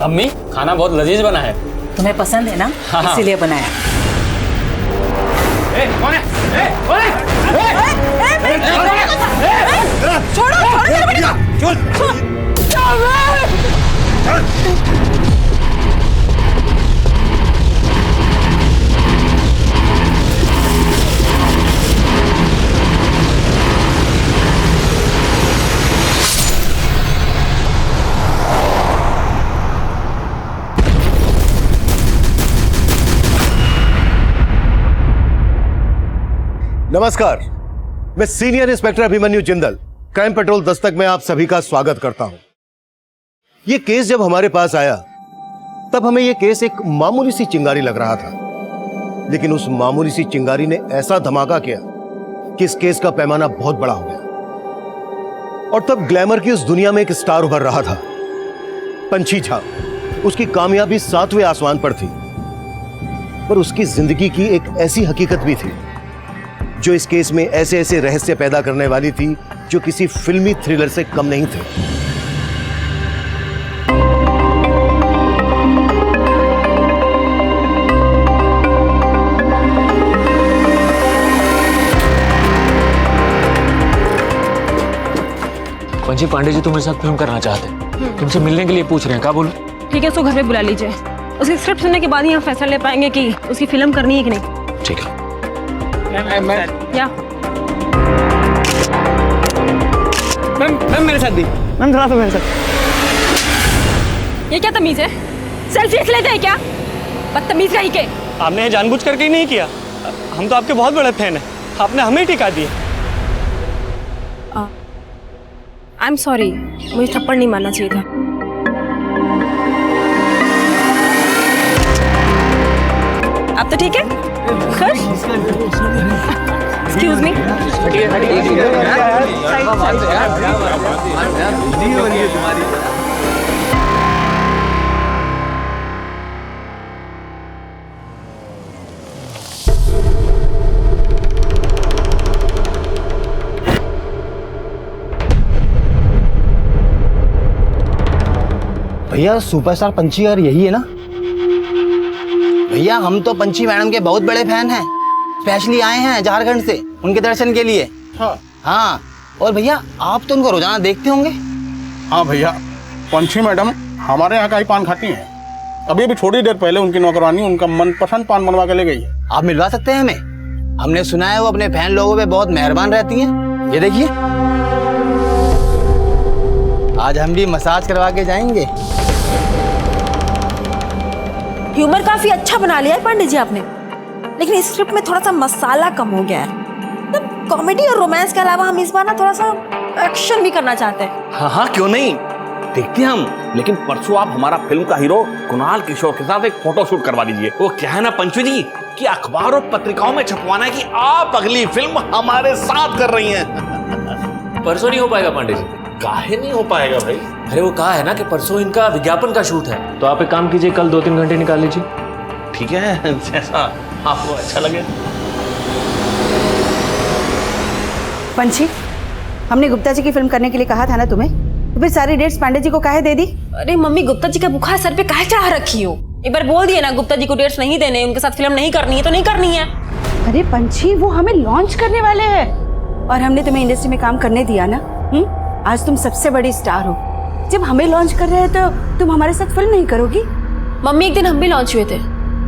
अम्मी खाना बहुत लजीज बना है। तुम्हें पसंद है ना? हाँ। इसीलिए बनाया। कौन है? नमस्कार, मैं senior inspector Abhimanyu Jindal crime petrol Dastak में आप सभी का स्वागत करता हूं। यह केस जब हमारे पास आया तब हमें यह केस एक मामूली सी चिंगारी लग रहा था, लेकिन उस मामूली सी चिंगारी ने ऐसा धमाका किया कि इस केस का पैमाना बहुत बड़ा हो गया। और तब ग्लैमर की उस दुनिया में एक स्टार उभर रहा था, पंछी झा। उसकी कामयाबी 7वें आसमान पर थी, पर उसकी जिंदगी की एक ऐसी हकीकत भी थी जो इस केस में ऐसे ऐसे रहस्य पैदा करने वाली थी जो किसी फिल्मी थ्रिलर से कम नहीं थे। पंची पांडे जी तो मेरे साथ फिल्म करना चाहते हैं, तुमसे मिलने के लिए पूछ रहे हैं, क्या बोलूं? ठीक है, उसको घर पे बुला लीजिए। उसकी स्क्रिप्ट सुनने के बाद ही हम फैसला ले पाएंगे कि उसकी फिल्म करनी है कि नहीं। ठीक है। या मैम मेरे साथ भी, मैम थोड़ा सा मेरे साथ। ये क्या तमीज है? सेल्फी लेते हैं क्या? बदतमीज कहीं के। आपने ये जानबूझ करके ही नहीं किया, हम तो आपके बहुत बड़े फैन हैं, आपने हमें ही टिका दिए। आई एम सॉरी, मुझे थप्पड़ नहीं मारना चाहिए था। अब तो ठीक है? खुश? Excuse me. भैया सुपरस्टार पंची और यही है ना? भैया हम तो पंची मैडम के बहुत बड़े फैन हैं, स्पेशली आए हैं झारखंड से उनके दर्शन के लिए। हाँ और भैया आप तो उनको रोजाना देखते होंगे। हाँ भैया, पंछी मैडम हमारे यहाँ का ही पान खाती हैं। अभी थोड़ी देर पहले उनकी नौकरानी उनका मनपसंद पान बनवा के ले गई है। आप मिलवा सकते हैं हमें? हमने सुना है वो अपने फैन लोगों पे बहुत मेहरबान रहती हैं। ये देखिए, आज हम भी मसाज करवा के जाएंगे। ह्यूमर काफी अच्छा बना लिया है पांडे जी आपने, लेकिन इस स्क्रिप्ट में थोड़ा सा मसाला कम हो गया है। मतलब कॉमेडी और रोमांस के अलावा हम इस बार ना थोड़ा सा एक्शन भी करना चाहते हैं। हाँ हाँ क्यों नहीं, देखते हैं हम। लेकिन परसों आप हमारा फिल्म का हीरो कुणाल किशोर के साथ एक फोटो शूट करवा दीजिए। वो क्या है ना पंचू जी कि अखबार और पत्रिकाओं में छपवाना है कि आप अगली फिल्म हमारे साथ कर रही हैं। परसों नहीं हो पाएगा पांडे जी। काहे नहीं हो पाएगा भाई? अरे वो कहा है ना कि परसों इनका विज्ञापन का शूट है, तो आप एक काम कीजिए, कल 2-3 घंटे निकाल लीजिए। ठीक है, जैसा आपको अच्छा लगे। पंछी, हमने गुप्ता जी की फिल्म करने के लिए कहा था ना तुम्हें, तो फिर सारी डेट्स पांडे जी को काहे दे दी? अरे मम्मी, गुप्ता जी का बुखार सर पे काहे चढ़ा रखी हो? एक बार बोल दिए ना गुप्ता जी को डेट्स नहीं देने, उनके साथ फिल्म नहीं करनी है तो नहीं करनी है। अरे पंछी, वो हमें लॉन्च करने वाले हैं और हमने तुम्हें इंडस्ट्री में काम करने दिया ना। आज तुम सबसे बड़ी स्टार हो, जब हमें लॉन्च कर रहे हैं तो तुम हमारे साथ फिल्म नहीं करोगी? मम्मी, एक दिन हम भी लॉन्च हुए थे,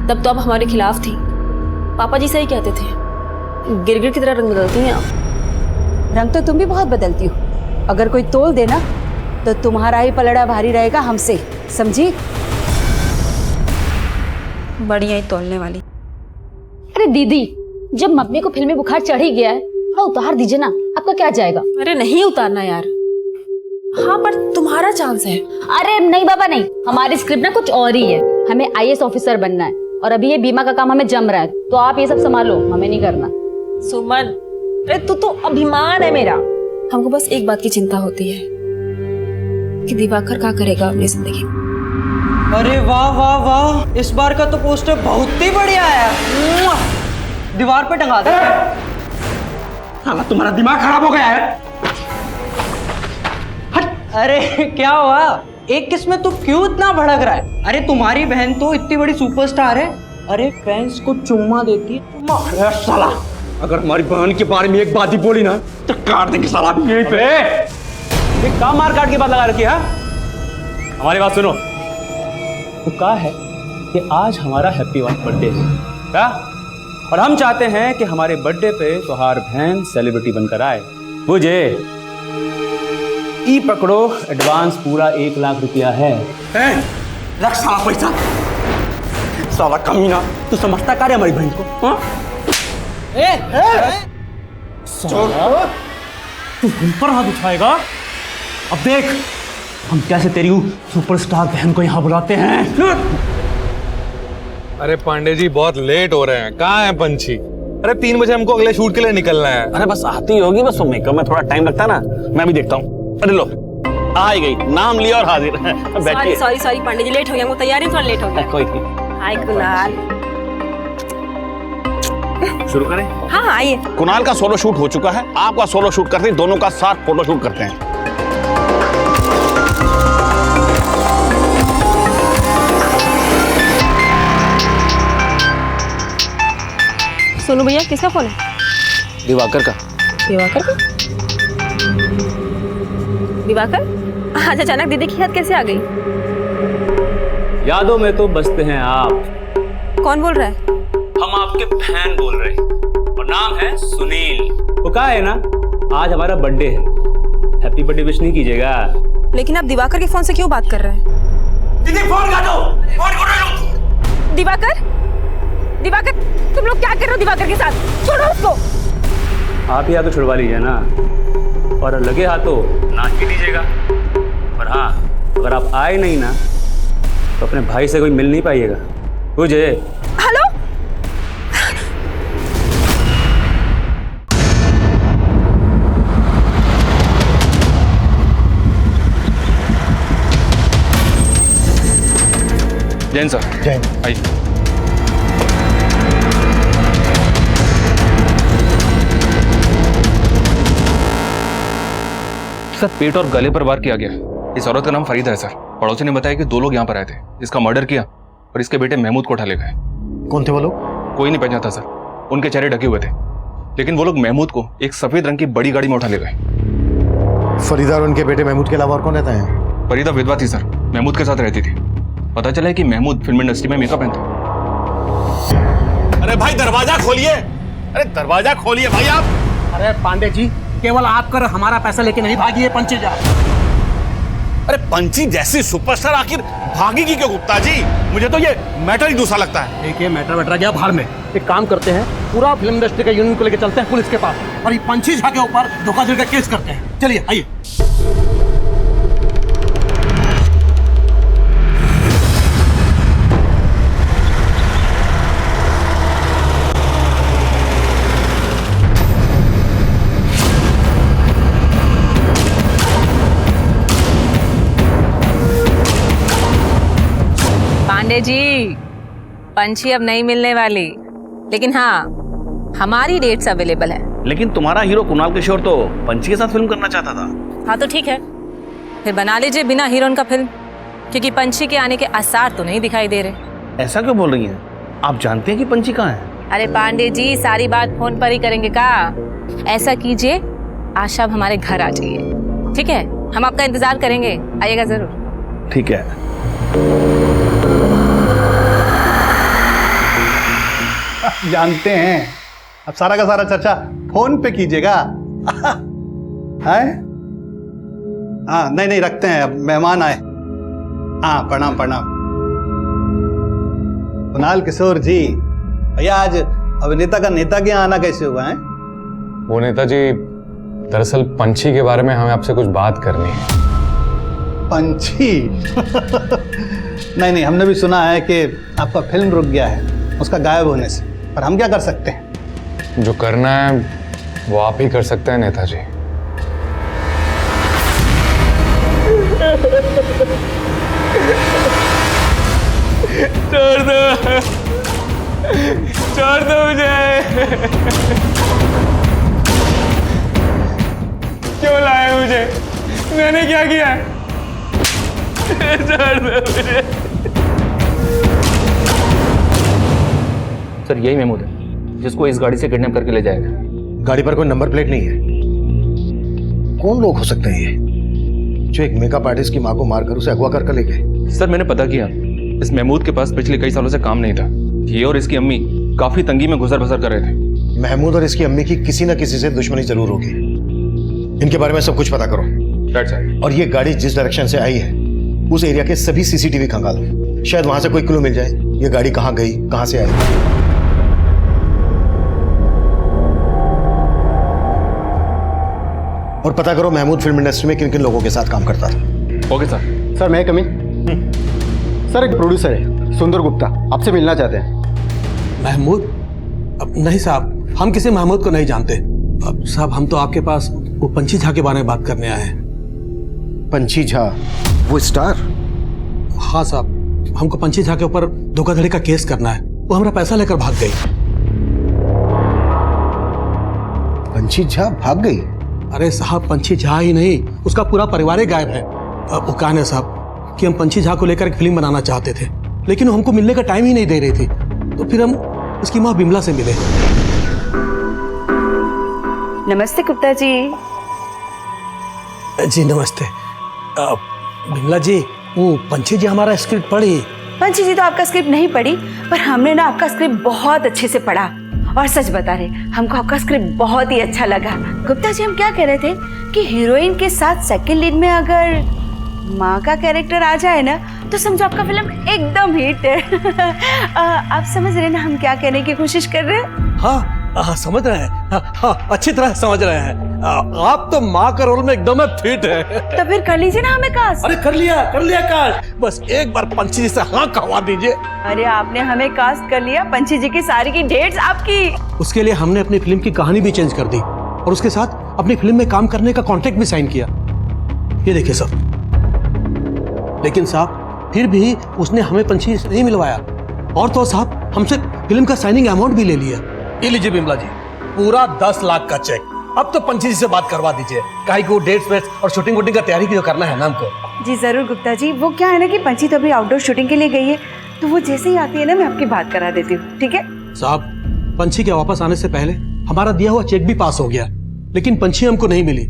तब तो आप हमारे खिलाफ थी। पापा जी सही कहते थे, गिरगिट की तरह रंग बदलती हैं आप। रंग तो तुम भी बहुत बदलती हो। अगर कोई तोल देना तो तुम्हारा ही पलड़ा भारी रहेगा हमसे, समझी? बढ़िया ही तोलने वाली। अरे दीदी, जब मम्मी को फिल्मी बुखार चढ़ ही गया है, थोड़ा उतार दीजिए ना, आपका क्या जाएगा? अरे नहीं उतारना यार। हाँ पर तुम्हारा चांस है। अरे नहीं बाबा नहीं, हमारी स्क्रिप्ट ना कुछ और ही है। हमें आईएएस ऑफिसर बनना है और अभी ये बीमा का काम हमें जम रहा है, तो आप ये सब संभालो, हमें नहीं करना। सुमन, अरे तू तो अभिमान है मेरा। हमको बस एक बात की चिंता होती है कि दिवाकर क्या करेगा अपनी जिंदगी में। अरे वाह वाह वाह, इस बार का तो पोस्टर बहुत ही बढ़िया है, दीवार पे टंगा दे। हाँ, तुम्हारा दिमाग खराब हो गया है। अरे क्या हुआ? एक किस में तू क्यों इतना भड़क रहा है? अरे तुम्हारी बहन तो इतनी बड़ी सुपरस्टार है, अरे फैंस को चुम्मा देती है। तुम्हारा साला अगर हमारी बहन के बारे में एक बात ही बोली ना तो काट देंगे साला भी यहीं पे। एक काम मार काट की बात लगा रखी है। हमारी बात सुनो, वो कहा है कि आज हमारा हैप्पी बर्थडे है क्या, और हम चाहते हैं कि हमारे बर्थडे पे तुम्हार बहन सेलिब्रिटी बनकर आए। मुझे ई पकड़ो, एडवांस पूरा 1 लाख रुपया है। रख साला पैसा, साला कमीना, तू समझता क्या रे हमारी बहन को? हाँ? तू हम पर हाथ उठाएगा? अब देख हम कैसे तेरी सुपरस्टार बहन को यहाँ बुलाते हैं। अरे पांडे जी बहुत लेट हो रहे हैं, कहाँ है पंछी? अरे 3 बजे हमको अगले शूट के लिए निकलना है। अरे बस आती होगी, बस वो मेकअप में थोड़ा टाइम लगता है ना, मैं भी देखता हूँ। अरे लो आ ही गई, नाम लिया और हाजिर। बैठिए। सॉरी पांडे जी, लेट हो गया, वो तैयारी थोड़ा लेट हो गया। कोई नहीं। हाय कुणाल। शुरू करें? हाँ आइए। कुणाल का सोलो शूट हो चुका है, आपका सोलो शूट करते हैं, दोनों का साथ फोटो शूट करते हैं। सोनू भैया किसका फोन है? दिवाकर का। दिवाकर का? दिवाकर आज अचानक दीदी की याद कैसे आ गई? यादों में तो बसते हैं आप। कौन बोल रहा है? हम आपके फैन बोल रहे हैं, और नाम है सुनील। वो कहा है ना आज हमारा बर्थडे है, हैप्पी बर्थडे विश नहीं कीजिएगा? लेकिन आप दिवाकर के फोन से क्यों बात कर रहे हैं? दीदी फोन काटो, फोन काटो। दिवाकर, दिवाकर तुम लोग क्या कर रहे हो दिवाकर के साथ? छोड़ो उसको। आप ही आके छुड़वा लीजिए ना, और लगे हाथों नाच भी दीजिएगा। और हाँ, अगर आप आए नहीं ना तो अपने भाई से कोई मिल नहीं पाइएगा। मुझे हेलो, जैन सर। जैन आइए। सर पेट और गले पर वार किया गया। इस औरत का नाम फरीदा है सर। पड़ोसी ने बताया कि 2 लोग यहाँ पर आए थे, इसका मर्डर किया और इसके बेटे महमूद को उठा ले गए। कौन थे वो लोग? कोई नहीं पहचानता सर, उनके चेहरे ढके हुए थे, लेकिन वो लोग महमूद को एक सफेद रंग की बड़ी गाड़ी में उठा ले गए। फरीदा और उनके बेटे महमूद के अलावा और कौन रहता है? फरीदा विधवा थी सर, महमूद के साथ रहती थी। पता चला है कि महमूद फिल्म इंडस्ट्री में मेकअप पहनता। अरे भाई दरवाजा खोलिए, अरे दरवाजा खोलिए भाई आप। अरे पांडे जी केवल आप कर हमारा पैसा लेके नहीं भागिए पंची जा। अरे पंची जैसी सुपरस्टार आखिर भागेगी क्यों गुप्ता जी? मुझे तो ये मैटर ही दूसरा लगता है। देखिए मैटर गया बाहर में, एक काम करते हैं पूरा फिल्म इंडस्ट्री का यूनियन को लेकर चलते हैं पुलिस के पास, और ये पंची झा के ऊपर धोखाधड़ी का केस करते हैं। चलिए आइए। पांडे जी पंछी अब नहीं मिलने वाली, लेकिन हाँ हमारी डेट्स अवेलेबल है। लेकिन तुम्हारा हीरो कुणाल किशोर तो पंची के साथ फिल्म करना चाहता था। हाँ तो ठीक है, फिर बना लीजिए बिना हीरोइन का फिल्म, क्योंकि पंछी के आने के आसार तो नहीं दिखाई दे रहे। ऐसा क्यों बोल रही हैं? आप जानते हैं कि पंची कहाँ है? अरे पांडे जी सारी बात फोन पर ही करेंगे का? ऐसा कीजिए आज शाम हमारे घर आ जाइए, ठीक है? हम आपका इंतजार करेंगे, आइएगा जरूर। ठीक है। जानते हैं अब सारा का सारा चर्चा फोन पे कीजिएगा। है? हाँ नहीं रखते हैं, अब मेहमान आए। हाँ प्रणाम प्रणाम। कुणाल किशोर जी, भैया आज अभिनेता का नेता के यहाँ आना कैसे हुआ है? वो नेताजी दरअसल पंछी के बारे में हमें आपसे कुछ बात करनी है। पंछी? नहीं हमने भी सुना है कि आपका फिल्म रुक गया है उसका गायब होने से, पर हम क्या कर सकते हैं? जो करना है वो आप ही कर सकते हैं नेताजी। छोड़ दो मुझे। क्यों लाए मुझे? मैंने क्या किया? सर यही महमूद है जिसको इस गाड़ी से किडनैप करके ले जाएगा। गाड़ी पर कोई नंबर प्लेट नहीं है। कौन लोग हो सकते हैं ये जो एक मेकअप आर्टिस्ट की मां को मारकर उसे अगवा कर ले गए? सर मैंने पता किया, इस महमूद के पास पिछले कई सालों से काम नहीं था। ये और इसकी अम्मी काफी तंगी में गुजर बसर कर रहे थे। महमूद और इसकी अम्मी की किसी न किसी से दुश्मनी जरूर होगी। इनके बारे में सब कुछ पता करो। और ये गाड़ी जिस डायरेक्शन से आई है उस एरिया के सभी सीसीटीवी खंगालो, शायद वहां से कोई क्लू मिल जाए ये गाड़ी कहां गई, कहां से आई। और पता करो महमूद फिल्म इंडस्ट्री में किन किन लोगों के साथ काम करता था। Okay sir. सर मैं कमी सर, एक प्रोड्यूसर है सुंदर गुप्ता, आपसे मिलना चाहते हैं। महमूद? नहीं साहब, हम किसी महमूद को नहीं जानते। अब साहब हम तो आपके पास वो पंछी झा के बारे में बात करने आए हैं। पंछी झा वो स्टार? हाँ साहब, हमको पंछी झा के ऊपर धोखाधड़ी का केस करना है। वो हमारा पैसा लेकर भाग गई। पंछी झा भाग गई? अरे साहब पंछी झा ही नहीं, उसका पूरा परिवार ही गायब है। वो कहानी है साहब कि हम पंछी झा को लेकर एक फिल्म बनाना चाहते थे, लेकिन हमको मिलने का टाइम ही नहीं दे रही थी। तो फिर हम उसकी माँ बिमला से मिले। नमस्ते गुप्ता जी। जी नमस्ते। बिमला जी, वो पंछी जी हमारा स्क्रिप्ट पढ़ी? पंछी जी तो आपका स्क्रिप्ट नहीं पढ़ी, पर हमने ना आपका स्क्रिप्ट बहुत अच्छे से पढ़ा। और सच बता रहे, हमको आपका स्क्रिप्ट बहुत ही अच्छा लगा। गुप्ता जी हम क्या कह रहे थे कि हीरोइन के साथ सेकंड लीड में अगर माँ का कैरेक्टर आ जाए ना तो समझो आपका फिल्म एकदम हिट है। आप समझ रहे ना हम क्या कहने की कोशिश कर रहे हैं? हाँ समझ रहे हैं। हाँ, अच्छी तरह समझ रहे हैं। आप तो माँ का रोल में एकदम फिट है। तो फिर कर लीजिए ना हमें कास्ट। अरे कर लिया कास्ट। बस एक बार पंछी जी से हाँ कहवा दीजिए। अरे आपने हमें कास्ट कर लिया, पंछी जी की सारी की डेट्स आपकी। उसके लिए हमने अपनी फिल्म की कहानी भी चेंज कर दी और उसके साथ अपनी फिल्म में काम करने का कॉन्ट्रैक्ट भी साइन किया। ये देखिए सब। लेकिन साहब फिर भी उसने हमें पंछी से नहीं मिलवाया, और तो साहब हमसे फिल्म का साइनिंग अमाउंट भी ले लिया। ये लीजिए बिमला जी, पूरा 10 लाख का चेक। अब तो पंछी जी से बात करवा दीजिए, काहे को डेट्स वेट्स और शूटिंग वूटिंग का तैयारी की जो करना है ना हमको। जी जरूर गुप्ता जी। वो क्या है ना कि पंछी तो अभी आउटडोर शूटिंग के लिए गई है, तो वो जैसे ही आती है ना मैं आपकी बात करा देती हूँ, ठीक है? साहब पंछी के वापस आने से पहले हमारा दिया हुआ चेक भी पास हो गया, लेकिन पंछी हमको नहीं मिली।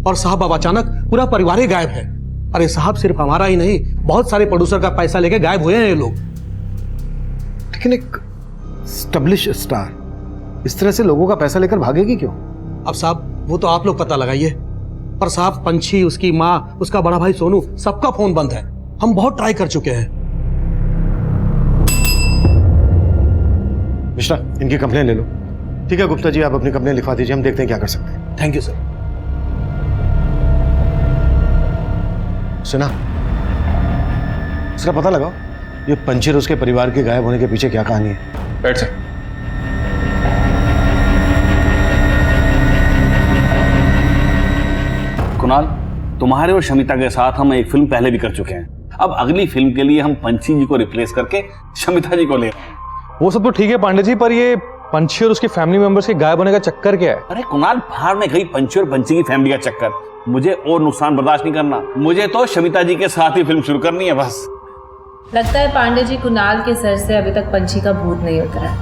और साहब अब अचानक पूरा परिवार ही गायब है। अरे साहब सिर्फ हमारा ही नहीं, बहुत सारे प्रोड्यूसर का पैसा लेके गायब हुए हैं ये लोग। लेकिन एक स्टैब्लिश स्टार इस तरह से लोगों का पैसा लेकर भागेगी क्यों? अब साहब वो तो आप लोग पता लगाइए। पर साहब पंछी, उसकी माँ, उसका बड़ा भाई सोनू, सबका फोन बंद है। हम बहुत ट्राई कर चुके हैं। मिश्रा इनकी कंप्लेन ले लो। ठीक है गुप्ता जी, आप अपनी कंप्लेन लिखवा दीजिए, हम देखते हैं क्या कर सकते हैं। Thank you sir. सुना, इसका पता लगाओ ये पंछी और उसके परिवार के गायब होने के पीछे क्या कहानी है। बैठ से। कुणाल, तुम्हारे और शमिता के साथ हम एक फिल्म पहले भी कर चुके हैं। अब अगली फिल्म के लिए हम पंछी जी को रिप्लेस करके शमिता जी को ले रहे हैं। वो सब तो ठीक है पांडे जी, पर ये पंछी और उसकी फैमिली मेंबर्स के गायब होने का चक्कर क्या है? अरे कुणाल, बाहर में गई पंछी और पंछी की फैमिली का चक्कर, मुझे और नुकसान बर्दाश्त नहीं करना। मुझे तो शमिता जी के साथ ही फिल्म शुरू करनी है बस। लगता है पांडे जी कुणाल के सर से अभी तक पंछी का भूत नहीं उतरा।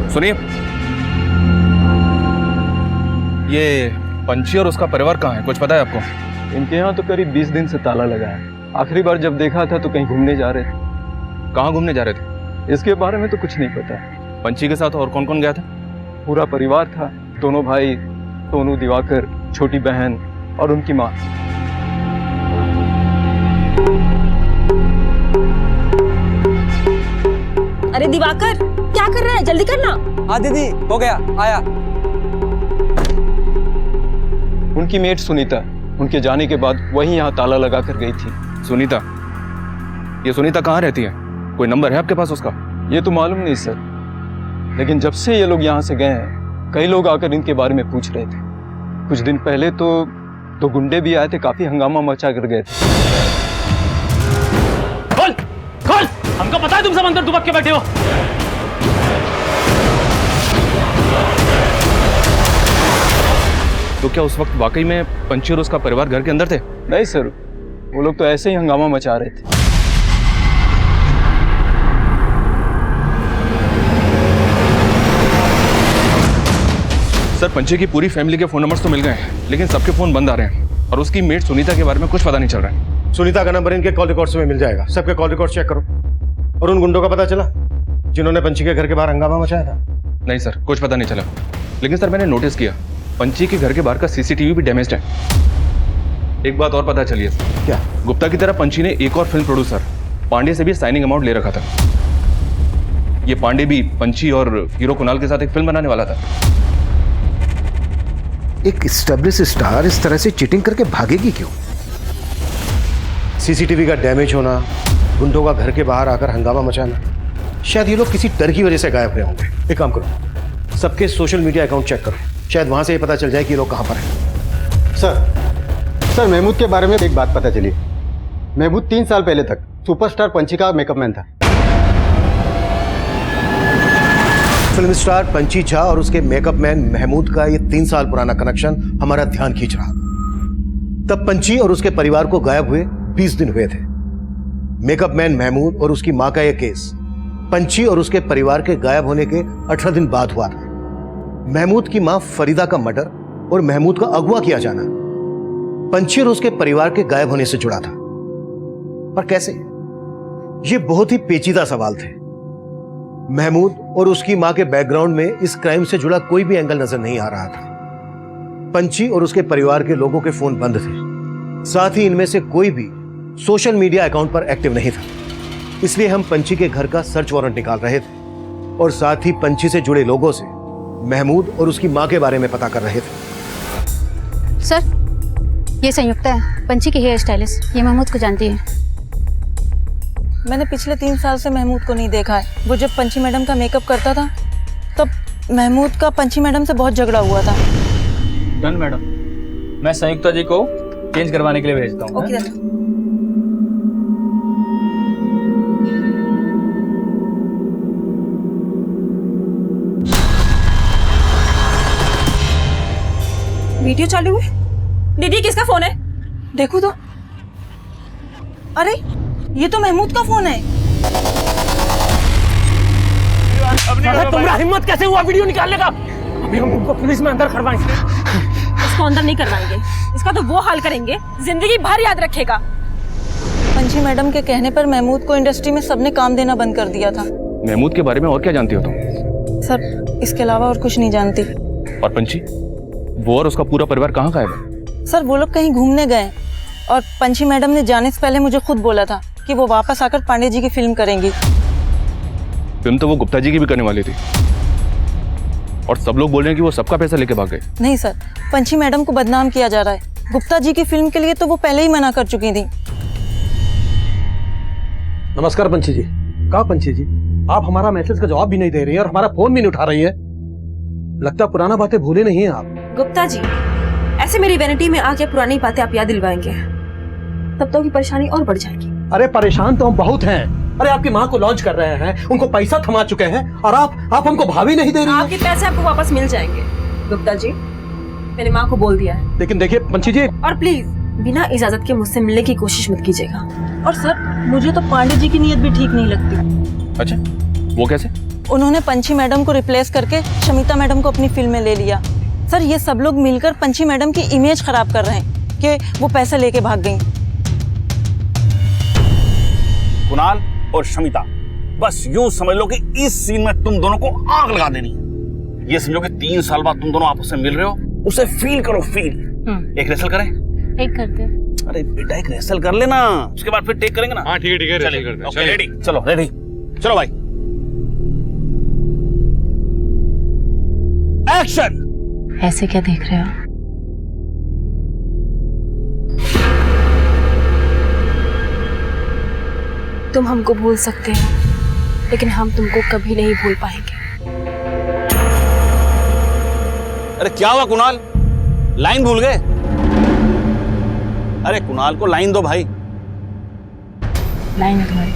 सुनिए, ये पंछी और उसका परिवार कहाँ है, कुछ पता है आपको? इनके यहाँ तो करीब 20 दिन से ताला लगा है। आखिरी बार जब देखा था तो कहीं घूमने जा रहे थे। कहाँ घूमने जा रहे थे? इसके बारे में तो कुछ नहीं पता। पंछी के साथ और कौन कौन गया था? पूरा परिवार था, दोनों भाई, सोनू, दिवाकर, छोटी बहन और उनकी माँ। अरे दिवाकर क्या कर रहा है, जल्दी करना। हाँ दीदी हो गया, आया। उनकी मेट सुनीता उनके जाने के बाद वहीं यहाँ ताला लगा कर गई थी। सुनीता? ये सुनीता कहाँ रहती है? कोई नंबर है आपके पास उसका? ये तो मालूम नहीं सर, लेकिन जब से ये लोग यहाँ से गए हैं कई लोग आकर इनके बारे में पूछ रहे थे। कुछ दिन पहले तो दो गुंडे भी आए थे, काफी हंगामा मचा कर गए थे। खोल खोल, हमको पता है तुम सब अंदर दुबक के बैठे हो। तो क्या उस वक्त वाकई में पंची और उसका परिवार घर के अंदर थे? नहीं सर, वो लोग तो ऐसे ही हंगामा मचा रहे थे। सर, पंची की पूरी फैमिली के फोन नंबर्स तो मिल गए हैं, लेकिन सबके फोन बंद आ रहे हैं और उसकी मेट सुनीता के बारे में कुछ पता नहीं चल रहा है। सुनीता का नंबर इनके कॉल रिकॉर्ड्स में मिल जाएगा। सबके कॉल रिकॉर्ड चेक करो। और उन गुंडों का पता चला जिन्होंने पंची के घर के बाहर हंगामा मचाया था? नहीं सर, कुछ पता नहीं चला। लेकिन सर, मैंने नोटिस किया पंची के घर के बाहर का सीसीटीवी भी डैमेज्ड है। एक बात और पता चली है। क्या? गुप्ता की तरह पंची ने एक और फिल्म प्रोड्यूसर पांडे से भी साइनिंग अमाउंट ले रखा था। ये पांडे भी पंची और हीरो कुणाल के साथ एक फिल्म बनाने वाला था। एक एस्टेब्लिश स्टार इस तरह से चीटिंग करके भागेगी क्यों? सीसीटीवी का डैमेज होना, गुंडों का घर के बाहर आकर हंगामा मचाना, शायद ये लोग किसी डर की वजह से गायब हुए होंगे। एक काम करो, सबके सोशल मीडिया अकाउंट चेक करो, शायद वहां से ये पता चल जाए कि ये लोग कहां पर हैं। सर महमूद के बारे में एक बात पता चली। महमूद 3 साल पहले तक सुपरस्टार पंची का मेकअप मैन था। फिल्म स्टार पंची झा और उसके मेकअप मैन महमूद का ये 3 साल पुराना कनेक्शन हमारा ध्यान खींच रहा। तब पंची और उसके परिवार को गायब हुए 20 दिन हुए थे। मेकअप मैन महमूद और उसकी मां का यह केस पंची और उसके परिवार के गायब होने के 18 दिन बाद हुआ था। महमूद की मां फरीदा का मर्डर और महमूद का अगवा किया जाना पंची और उसके परिवार के गायब होने से जुड़ा था। पर कैसे? ये बहुत ही पेचीदा सवाल थे। महमूद और उसकी मां के बैकग्राउंड में इस क्राइम से जुड़ा कोई भी एंगल नजर नहीं आ रहा था। पंची और उसके परिवार के लोगों के फोन बंद थे, साथ ही इनमें से कोई भी सोशल मीडिया अकाउंट पर एक्टिव नहीं था। इसलिए हम पंची के घर का सर्च वारंट निकाल रहे थे और साथ ही पंची से जुड़े लोगों से महमूद और उसकी मां के बारे में पता कर रहे थे। सर, ये संयुक्ता है, पंची की हेयर स्टाइलिस्ट। ये महमूद को जानती है। मैंने पिछले 3 साल से महमूद को नहीं देखा है। वो जब पंची मैडम का मेकअप करता था तब महमूद का पंची मैडम से बहुत झगड़ा हुआ था। डन मैडम, मैं संयुक्ता जी को चेंज करवाने के लिए भेजता हूँ। ओके। वीडियो चालू है। दीदी, किसका फोन है? देखो तो। अरे ये तो महमूद का फोन है। तुम्हारा हिम्मत कैसे हुआ वीडियो निकालने का? अभी हम तुमको पुलिस में अंदर करवाएंगे। इसको अंदर नहीं करवाएंगे, इसका तो वो हाल करेंगे जिंदगी भर याद रखेगा। पंची मैडम के कहने पर महमूद को इंडस्ट्री में सबने काम देना बंद कर दिया था। महमूद के बारे में और क्या जानती हो तुम? सर, इसके अलावा और कुछ नहीं जानती। और पंची, वो और उसका पूरा परिवार कहाँ गायब है? सर, वो लोग कहीं घूमने गए और पंची मैडम ने जाने से पहले मुझे खुद बोला था कि वो वापस आकर पांडे जी की फिल्म करेंगी। फिल्म तो वो गुप्ता जी की भी करने वाली थी और सब लोग बोल रहे हैं कि वो सबका पैसा लेके भाग गए। नहीं सर, पंची मैडम को बदनाम किया जा रहा है। गुप्ता जी की फिल्म के लिए तो वो पहले ही मना कर चुकी थी। नमस्कार पंची जी। कहा पंची जी, आप हमारा मैसेज का जवाब भी नहीं दे रही हैं और हमारा फोन भी नहीं उठा रही है। लगता पुराना बातें भूले नहीं हैं आप। गुप्ता जी, ऐसे मेरी वैनिटी में आके पुरानी बातें आप याद दिलवाएंगे, तब तो की परेशानी और बढ़ जाएगी। अरे परेशान तो हम बहुत हैं। अरे आपकी माँ को लॉन्च कर रहे हैं, उनको पैसा थमा चुके हैं और आप हमको भाभी नहीं दे रही हैं। आपके पैसे आपको वापस मिल जाएंगे गुप्ता जी, मैंने माँ को बोल दिया है। लेकिन देखिए पंची जी, और प्लीज बिना इजाजत के मुझसे मिलने की कोशिश मत कीजिएगा। और सर, मुझे तो पांडे जी की नीयत भी ठीक नहीं लगती। अच्छा, वो कैसे? उन्होंने पंची मैडम को रिप्लेस करके शमिता मैडम को अपनी फिल्म में ले लिया। सर, ये सब लोग मिलकर पंची मैडम की इमेज खराब कर रहे हैं कि वो पैसे लेके भाग गई। कुणाल और शमिता, बस यूं समझ लो कि इस सीन में तुम दोनों को आग लगा देनी है। ये समझो कि 3 साल बाद तुम दोनों आपस में मिल रहे हो, उसे फील करो, फील। एक रेसल करें? एक करते हैं। अरे बेटा, एक रेसल कर लेना, उसके बाद फिर टेक करेंगे ना। हाँ ठीक है, चलिए, ओके, रेडी? चलो रेडी, चलो भाई, एक्शन। ऐसे क्या देख रहे हो? तुम हमको भूल सकते हो, लेकिन हम तुमको कभी नहीं भूल पाएंगे। अरे क्या हुआ कुणाल, लाइन भूल गए? अरे कुणाल को लाइन दो भाई। लाइन है तुम्हारी।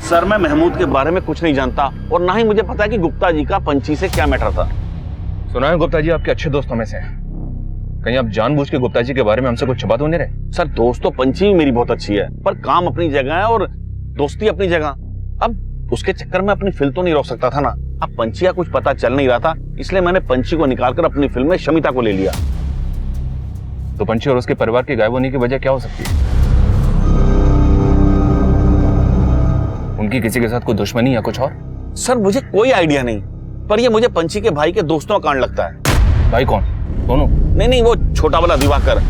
सर मैं महमूद के बारे में कुछ नहीं जानता और ना ही मुझे पता है कि गुप्ता जी का पंची से क्या मैटर था। सुना है गुप्ता जी आपके अच्छे दोस्तों में से हैं। कहीं आप जानबूझ के गुप्ता जी के बारे में हमसे कुछ छुपा तो नहीं रहे? सर दोस्त तो पंची भी मेरी बहुत अच्छी है, पर काम अपनी जगह है और दोस्ती अपनी जगह। अब उसके चक्कर में अपनी फिल्म तो नहीं रोक सकता था ना। अब पंची का कुछ पता चल नहीं रहा था, इसलिए मैंने पंची को निकालकर अपनी फिल्म में शमिता को ले लिया। तो पंची और उसके परिवार के गायब होने की वजह क्या हो सकती है? उनकी किसी के साथ कोई दुश्मनी या कुछ और? सर मुझे कोई आइडिया नहीं, पर ये मुझे पंची के भाई के दोस्तों का कांड लगता है। भाई कौन? दोनों? नहीं, वो छोटा वाला दिवाकर।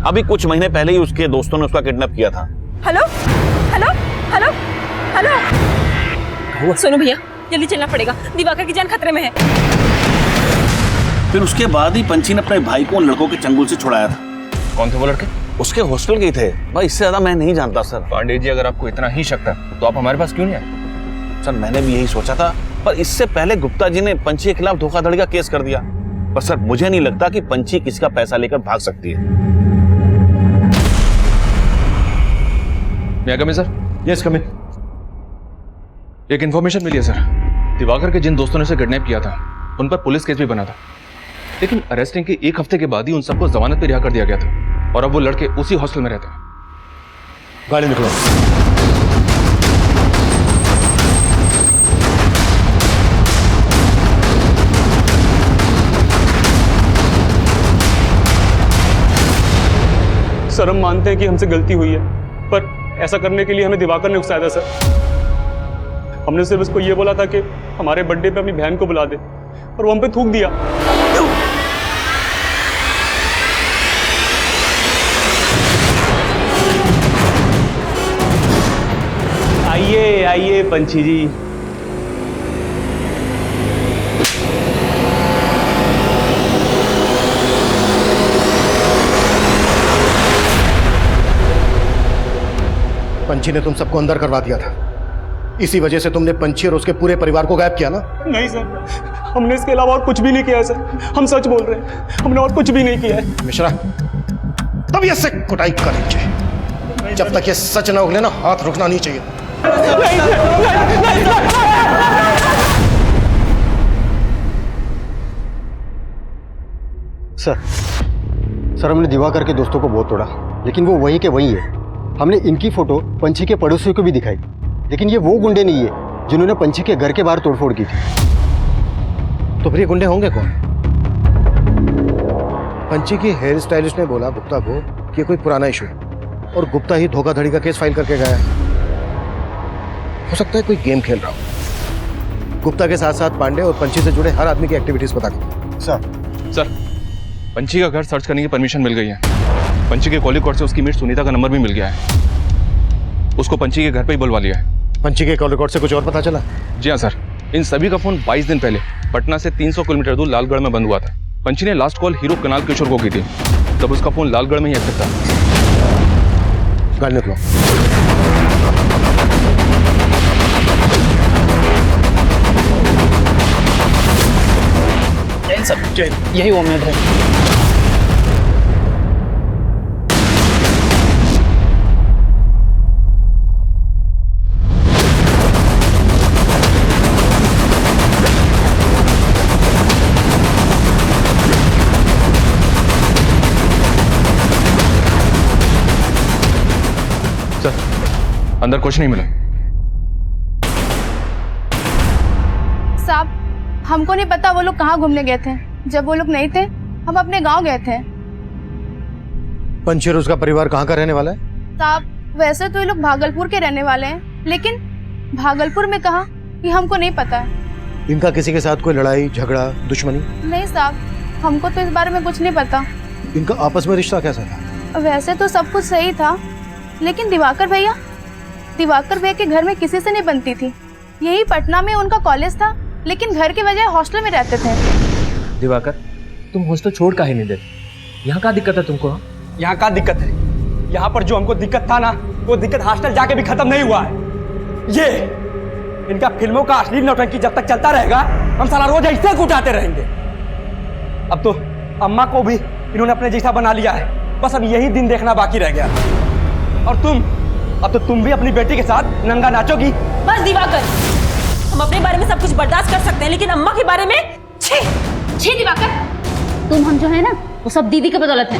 अभी कुछ महीने पहले ही उसके दोस्तों ने उसका किडनैप किया था। हेलो हेलो हेलो हेलो, सुनो भैया जल्दी चलना पड़ेगा, दिवाकर की जान खतरे में है। फिर उसके बाद ही पंची ने अपने भाई को उन लड़कों के चंगुल से छुड़ाया था। कौन थे वो लड़के? उसके हॉस्टल के थे भाई, इससे ज्यादा मैं नहीं जानता सर। पांडे जी अगर आपको इतना ही शक था तो आप हमारे पास क्यों नहीं आए? सर मैंने भी यही सोचा था, पर इससे पहले गुप्ता जी ने पंची के खिलाफ धोखाधड़ी का केस कर दिया। पर सर मुझे नहीं लगता कि पंची किसी का पैसा लेकर भाग सकती है। मैं कम है सर? यस कम इन। एक इन्फॉर्मेशन मिली है सर, दिवाकर के जिन दोस्तों ने उसे किडनैप किया था उन पर पुलिस केस भी बना था, लेकिन अरेस्टिंग के एक हफ्ते के बाद ही उन सबको जमानत पर रिहा कर दिया गया था और अब वो लड़के उसी हॉस्टल में रहते हैं। गाड़ी निकलो। सर हम मानते हैं कि हमसे गलती हुई है, पर ऐसा करने के लिए हमें दिवाकर ने उकसाया था सर। हमने सिर्फ उसको ये बोला था कि हमारे बर्थडे पे अपनी बहन को बुला दे, और वो हम पे थूक दिया। आइए आइए पंची जी। पंची ने तुम सबको अंदर करवा दिया था, इसी वजह से तुमने पंची और उसके पूरे परिवार को गायब किया ना? नहीं सर, हमने इसके अलावा और कुछ भी नहीं किया है सर, हम सच बोल रहे हैं, हमने और कुछ भी नहीं किया है। मिश्रा तब ये से कुटाई करेंगे, जब तक ये सच ना उगले ना हाथ रुकना नहीं चाहिए। सर हमने दिवाकर के दोस्तों को बहुत तोड़ा, लेकिन वो वहीं के वहीं है। हमने इनकी फोटो पंची के पड़ोसियों को भी दिखाई, लेकिन ये वो गुंडे नहीं है जिन्होंने पंची के घर के बाहर तोड़फोड़ की थी। तो फिर ये गुंडे होंगे कौन? पंची की हेयर स्टाइलिस्ट ने बोला गुप्ता को कि ये कोई पुराना इशू है और गुप्ता ही धोखाधड़ी का केस फाइल करके गया है। हो सकता है कोई गेम खेल रहा हो। गुप्ता के साथ साथ पांडे और पंची से जुड़े हर आदमी की एक्टिविटीज पता करो। सर पंची का घर सर्च करने की परमिशन मिल गई है। पंची के कॉलिंग कोड से उसकी मीट सुनीता का नंबर भी मिल गया है। उसको पंची के घर पे ही बुलवा लिया है। पंची के कॉलिंग कोड से कुछ और पता चला? जी हाँ सर, इन सभी का फोन 22 दिन पहले पटना से 300 किलोमीटर दूर लालगढ़ में बंद हुआ था। पंची ने लास्ट कॉल हीरो कुणाल किशोर को की थी, तब उसका फोन लालगढ़ में ही एक्टिव था। गाड़ी निकलो। सर यही उम्मीद है। सर अंदर कुछ नहीं मिला। साहब हमको नहीं पता वो लोग कहाँ घूमने गए थे। जब वो लोग नहीं थे हम अपने गांव गए थे। पंची और उसका परिवार कहाँ का रहने वाला है? साहब वैसे तो ये लोग भागलपुर के रहने वाले हैं, लेकिन भागलपुर में कहाँ ये हमको नहीं पता है। इनका किसी के साथ कोई लड़ाई झगड़ा दुश्मनी? नहीं साहब, हमको तो इस बारे में कुछ नहीं पता। इनका आपस में रिश्ता कैसा था? वैसे तो सब कुछ सही था, लेकिन दिवाकर भैया के घर में किसी से नहीं बनती थी। यही पटना में उनका कॉलेज था, लेकिन घर के बजाय हॉस्टल में रहते थे। दिवाकर, तुम हॉस्टल छोड़ काहे नहीं देते? यहाँ का दिक्कत है तुमको? यहाँ का दिक्कत है? यहाँ पर जो हमको दिक्कत था ना, वो दिक्कत हॉस्टल जाके भी खत्म नहीं हुआ है। ये इनका फिल्मों का असली नौटंकी जब तक चलता रहेगा, हम साला रोज ऐसे उठाते रहेंगे। अब तो अम्मा को भी इन्होंने अपने जैसा बना लिया है, बस अब यही दिन देखना बाकी रह गया। और अब तो तुम भी अपनी बेटी के साथ नंगा नाचोगी। बस दिवाकर, हम अपने बारे में सब कुछ बर्दाश्त कर सकते हैं, लेकिन अम्मा के बारे में छी छी। दिवाकर, तुम हम जो है ना, वो सब दीदी की बदौलत है।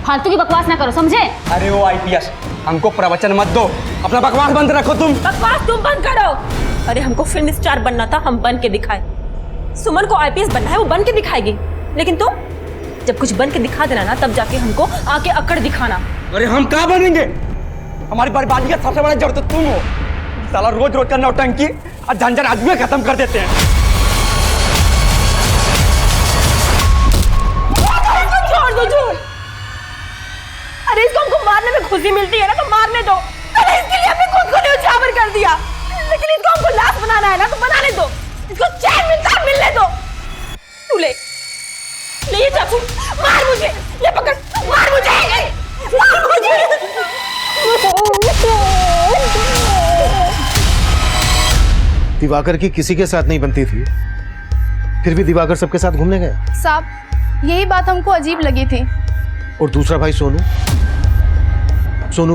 फालतू की बकवास ना करो, समझे? अरे वो आईपीएस, हमको प्रवचन मत दो, अपना बकवास बंद रखो। बकवास तुम बंद करो। अरे हमको फिल्म स्टार बनना था, हम बन के दिखाए। सुमन को आईपीएस बनना है, वो बन के दिखाएगी। लेकिन तुम जब कुछ बन के दिखा देना ना, तब जाके हमको आके अकड़ दिखाना। अरे हम कहाँ बनेंगे? हमारी बर्बादी का सबसे बड़ा जड़ तो तुम हो। साला रोज रोज का नौटंकी और झंझट आदमी खत्म कर देते हैं। छोड़ दो, छोड़। अरे इसको हमको मारने में खुशी मिलती है ना, तो मारने दो। अरे इसके लिए हमने खुद को न्यौछावर कर दिया, लेकिन इसको हमको लाश बनाना है ना, तो बनाने दो। इसको चैन मिलता है, मिलने दो। तू ले ये चाकू, मार मुझे। ये पकड़, मार मुझे, मार मुझे। दिवाकर की किसी के साथ नहीं बनती थी, फिर भी दिवाकर सबके साथ घूमने गए। साहब, यही बात हमको अजीब लगी थी। और दूसरा भाई सोनू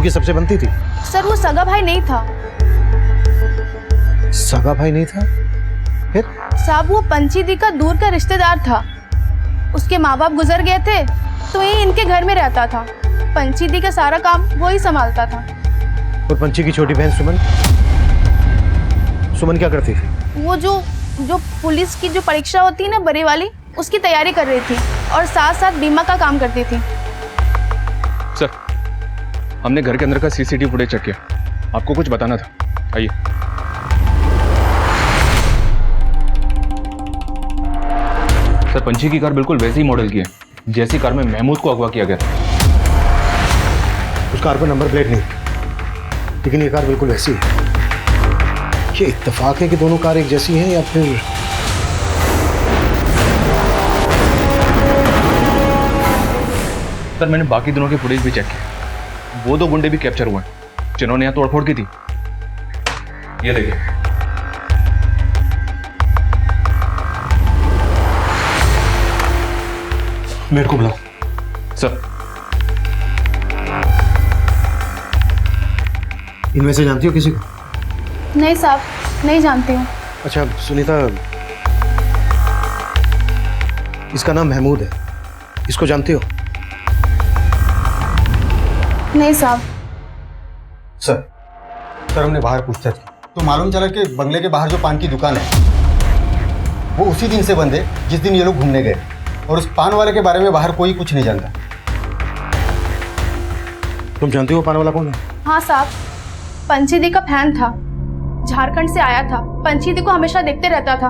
की सबसे बनती थी। सर, वो सगा भाई नहीं था। सगा भाई नहीं था? फिर? साहब, वो पंची दी का दूर का रिश्तेदार था। उसके माँ बाप गुजर गए थे, तो यही इनके घर में रहता था। पंची दी का सारा काम वो ही संभालता था। और पंची की छोटी बहन सुमन क्या करती थी? वो जो पुलिस की जो परीक्षा होती है ना, बड़े वाली, उसकी तैयारी कर रही थी, और साथ साथ बीमा का काम करती थी। सर, हमने घर के अंदर का सीसीटीवी फुटेज चेक किया, आपको कुछ बताना था। आइए। सर, पंछी की कार बिल्कुल वैसी मॉडल की है जैसी कार में महमूद को अगवा किया गया था। उस कार पर नंबर प्लेट नहीं, लेकिन ये कार बिल्कुल वैसी है। ये इत्तेफाक है कि दोनों कार एक जैसी हैं, या फिर सर, मैंने बाकी दोनों के फुटेज भी चेक किया। वो 2 गुंडे भी कैप्चर हुए जिन्होंने यहाँ तोड़फोड़ की थी। ये देखिए। मेरे को बुलाओ। सर, इनमें से जानती हो किसी को? नहीं साहब, नहीं जानती हूँ। अच्छा सुनीता, इसका नाम महमूद है, इसको जानती हो? नहीं साहब। सर हमने बाहर पूछताछ की तो मालूम चला कि बंगले के बाहर जो पान की दुकान है वो उसी दिन से बंद है जिस दिन ये लोग घूमने गए, और उस पान वाले के बारे में बाहर कोई कुछ नहीं जानता। तुम जानती हो पान वाला कौन है? हाँ साहब, पंची दी का फैन था, झारखंड से आया था। पंची दी को हमेशा देखते रहता था,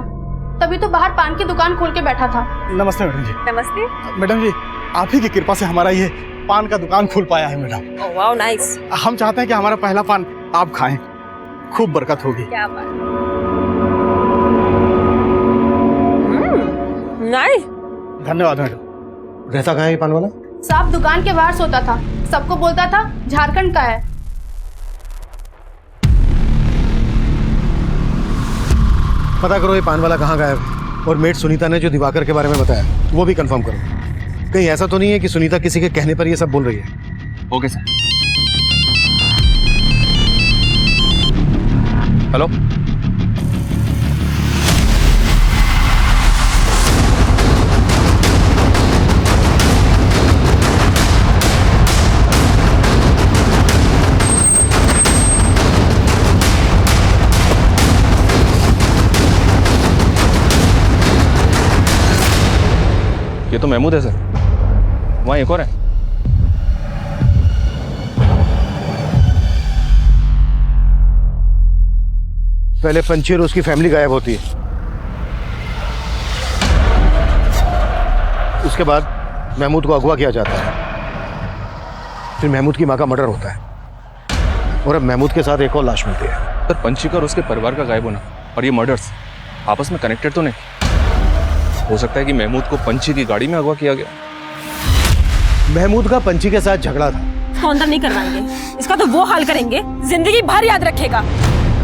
तभी तो बाहर पान की दुकान खोल के बैठा था। नमस्ते मैडम जी। नमस्ते मैडम जी, आप ही की कृपा से हमारा ये पान का दुकान खुल पाया है मैडम। Oh wow, nice. हम चाहते हैं कि हमारा पहला पान आप खाएं, खूब बरकत होगी। क्या बात। नाइस। धन्यवाद मैडम। रहता कहाँ है ये पान वाला? साहब, दुकान के बाहर सोता था, सबको बोलता था झारखंड का है। पता करो ये पान वाला कहाँ गायब है, और मेट सुनीता ने जो दिवाकर के बारे में बताया वो भी कंफर्म करो। कहीं ऐसा तो नहीं है कि सुनीता किसी के कहने पर ये सब बोल रही है? Okay sir. हेलो, ये तो महमूद है सर, वहाँ एक और है। पहले पंची और उसकी फैमिली गायब होती है, उसके बाद महमूद को अगवा किया जाता है, फिर महमूद की माँ का मर्डर होता है, और अब महमूद के साथ एक और लाश मिलती है। सर, पंचीकर और उसके परिवार का गायब होना और ये मर्डर्स आपस में कनेक्टेड तो नहीं? हो सकता है कि महमूद को पंची की गाड़ी में अगवा किया गया। महमूद का पंची के साथ झगड़ा था, काउंटर नहीं करवाएंगे, इसका तो वो हाल करेंगे जिंदगी भर याद रखेगा।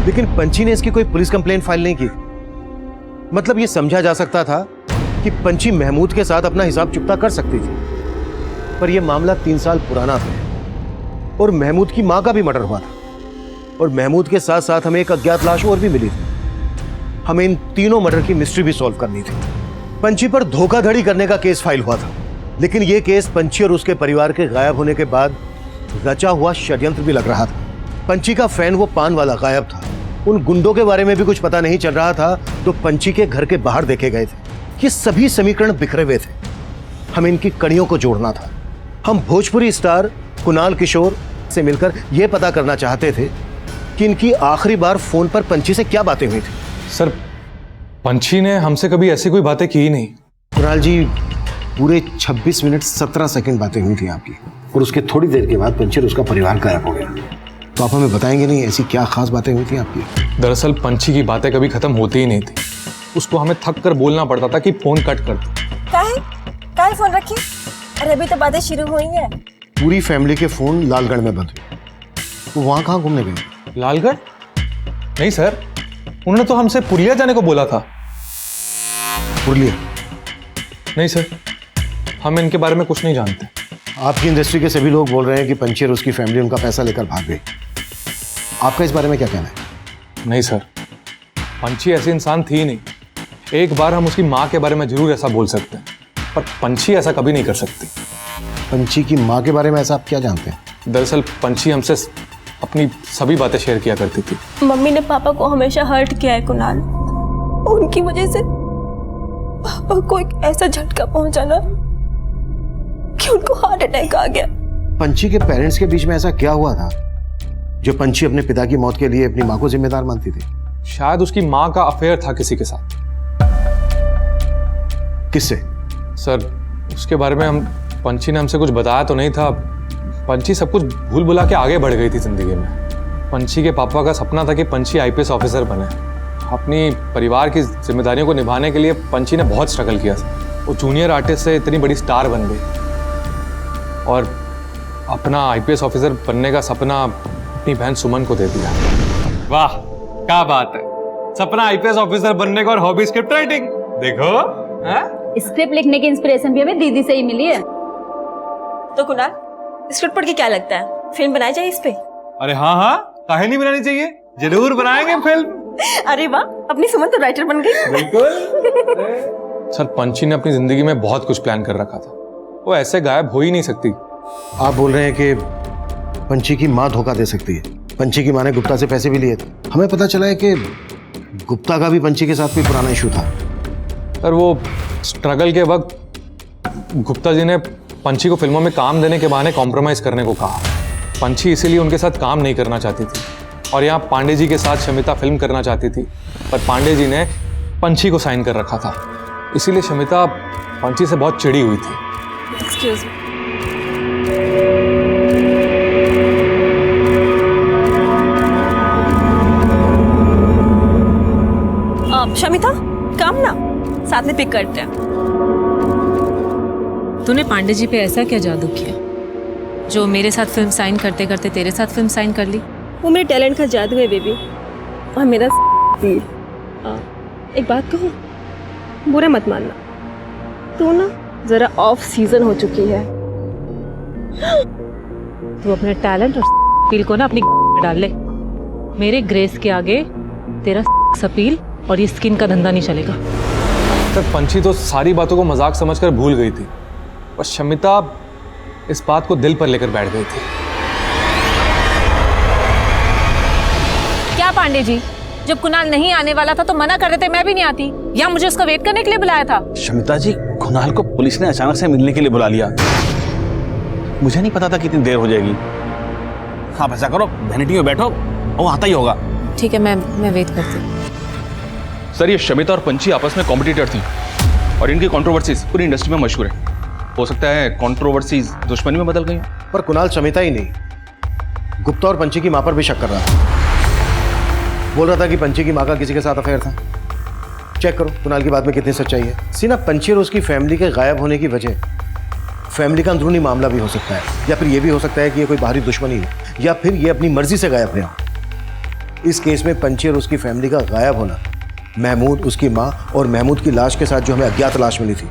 लेकिन पंची ने इसकी कोई पुलिस कंप्लेंट फाइल नहीं की। मतलब ये समझा जा सकता था कि पंची महमूद के साथ अपना हिसाब चुकता कर सकती थी, पर यह मामला 3 साल पुराना था और महमूद की मां का भी मर्डर हुआ था, और महमूद के साथ साथ हमें एक अज्ञात लाश और भी मिली थी। हमें इन तीनों मर्डर की मिस्ट्री भी सॉल्व करनी थी। पंची पर धोखाधड़ी करने का केस फाइल हुआ था, लेकिन यह केस पंची और उसके परिवार के गायब होने के बाद रचा हुआ षड्यंत्र भी लग रहा था। पंची का फैन वो पान वाला गायब था, उन गुंडों के बारे में भी कुछ पता नहीं चल रहा था तो पंची के घर के बाहर देखे गए थे। ये सभी समीकरण बिखरे हुए थे, हमें इनकी कड़ियों को जोड़ना था। हम भोजपुरी स्टार कुणाल किशोर से मिलकर यह पता करना चाहते थे कि इनकी आखिरी बार फोन पर पंची से क्या बातें हुई थी। सर, पंची ने हमसे कभी ऐसी कोई बातें की ही नहीं। कुणाल जी, पूरे 26 मिनट 17 सेकंड बातें हुई थी आपकी, और उसके थोड़ी देर के बाद पंची और उसका परिवार गायब हो गया। तो आप हमें बताएंगे नहीं ऐसी क्या खास बातें हुई थी आपकी? दरअसल पंची की बातें कभी खत्म होती ही नहीं थी। उसको हमें थक कर बोलना पड़ता था कि फोन कट कर दो। काहे फोन रखी? अरे अभी तो बातें शुरू हुई हैं। पूरी फैमिली के फोन लालगढ़ में बंद हुए। तो वहां कहाँ घूमने गए? लालगढ़? नहीं सर, उन्होंने तो हमसे पुरलिया जाने को बोला था। पुरलिया? नहीं सर, हम इनके बारे में कुछ नहीं जानते। आपकी इंडस्ट्री के सभी लोग बोल रहे हैं कि पंची और उसकी फैमिली उनका पैसा लेकर भाग गई। आपका इस बारे में क्या कहना है? नहीं सर, पंची ऐसी इंसान थी नहीं। एक बार हम उसकी माँ के बारे में जरूर ऐसा बोल सकते हैं, पर पंची ऐसा कभी नहीं कर सकती। पंची की माँ के बारे में ऐसा आप क्या जानते हैं? दरअसल पंची हमसे अपनी सभी बातें शेयर किया करती थी। मम्मी ने पापा को हमेशा हर्ट किया है कुणाल। उनकी वजह से पापा को एक ऐसा झटका पहुंचा ना कि उनको हार्ट अटैक आ गया। पंची के पेरेंट्स के बीच में ऐसा क्या हुआ था जो पंची अपने पिता की मौत के लिए अपनी माँ को जिम्मेदार मानती थी? शायद उसकी माँ का अफेयर था किसी के साथ। किससे? सर, उसके बारे में पंची ने हमसे कुछ बताया तो नहीं था। पंची सब कुछ भूल भुला के आगे बढ़ गई थी जिंदगी में। पंची के पापा का सपना था कि पंची IPS ऑफिसर बने। अपनी परिवार की जिम्मेदारियों को निभाने के लिए पंची ने बहुत स्ट्रगल किया था। वो जूनियर आर्टिस्ट से इतनी बड़ी स्टार बन गई और अपना IPS ऑफिसर बनने का सपना अपनी बहन सुमन को दे दिया। वाह, क्या बात है! सपना IPS ऑफिसर बनने का और हॉबी स्क्रिप्ट राइटिंग। देखो, स्क्रिप्ट लिखने की इंस्पिरेशन भी हमें दीदी से ही मिली है। तो कुणाल, स्क्रिप्ट पढ़ के क्या लगता है, फिल्म बनाई जाए इस पे? अरे हाँ, काहे नहीं बनानी चाहिए, जरूर बनाएंगे फिल्म। अरे वाह, अपनी सुमन तो राइटर बन गई। बिल्कुल। सर, पंची ने अपनी जिंदगी में बहुत कुछ प्लान कर रखा था। वो ऐसे गायब हो ही नहीं सकती। आप बोल रहे हैं कि पंची की माँ धोखा दे सकती है? पंची की माँ ने गुप्ता से पैसे भी लिए थे। हमें पता चला है कि गुप्ता का भी पंची के साथ कोई पुराना इशू था। सर, वो स्ट्रगल के वक्त गुप्ता जी ने पंची को फिल्मों में काम देने के बहाने कॉम्प्रोमाइज करने को कहा। पंची इसीलिए उनके साथ काम नहीं करना चाहती थी और यहाँ पांडे जी के साथ शमिता फिल्म करना चाहती थी, पर पांडे जी ने पंची को साइन कर रखा था। इसीलिए शमिता पंची से बहुत चिड़ी हुई थी। Excuse me. शमिता, काम ना साथ में पिक करते हैं। तूने पांडे जी पे ऐसा क्या जादू किया जो मेरे साथ फिल्म साइन करते करते तेरे साथ फिल्म साइन कर ली? वो मेरे टैलेंट का जादू है बेबी, और मेरा तीर। एक बात कहूँ, बुरा मत मानना, तू ना जरा ऑफ सीजन हो चुकी है। तू अपने टैलेंट और अपील को ना अपनी डाल ले। मेरे ग्रेस के आगे तेरा अपील और ये स्किन का धंधा नहीं चलेगा। तक पंची तो सारी बातों को मजाक समझकर भूल गई थी और शमिता इस बात को दिल पर लेकर बैठ गई थी। क्या पांडे जी, जब कुणाल नहीं आने वाला था तो मना कर रहे थे, मैं भी नहीं आती, या मुझे उसका वेट करने के लिए बुलाया था? शमिता जी, कुणाल को पुलिस ने अचानक से मिलने के लिए बुला लिया। मुझे नहीं पता था कितनी देर हो जाएगी। आप ऐसा करो, वैनिटी में बैठो, वो आता ही होगा। ठीक है, मैं वेट करती हूँ। सर, ये शमिता और पंची आपस में कॉम्पिटिटर थी और इनकी कंट्रोवर्सीज पूरी इंडस्ट्री में मशहूर है। हो सकता है कंट्रोवर्सीज दुश्मनी में बदल गई। पर कुणाल शमिता ही नहीं, गुप्ता और पंची की माँ पर भी शक कर रहा था। बोल रहा था कि पंची की माँ का किसी के साथ अफेयर था। चेक करो कुणाल की बात में कितनी सच्चाई है। सीना, पंछी और उसकी फैमिली के गायब होने की वजह फैमिली का अंदरूनी मामला भी हो सकता है, या फिर यह भी हो सकता है कि ये कोई बाहरी दुश्मनी है, या फिर ये अपनी मर्जी से गायब रहा। इस केस में पंछी और उसकी फैमिली का गायब होना महमूद, उसकी माँ और महमूद की लाश के साथ जो हमें अज्ञात लाश मिली थी,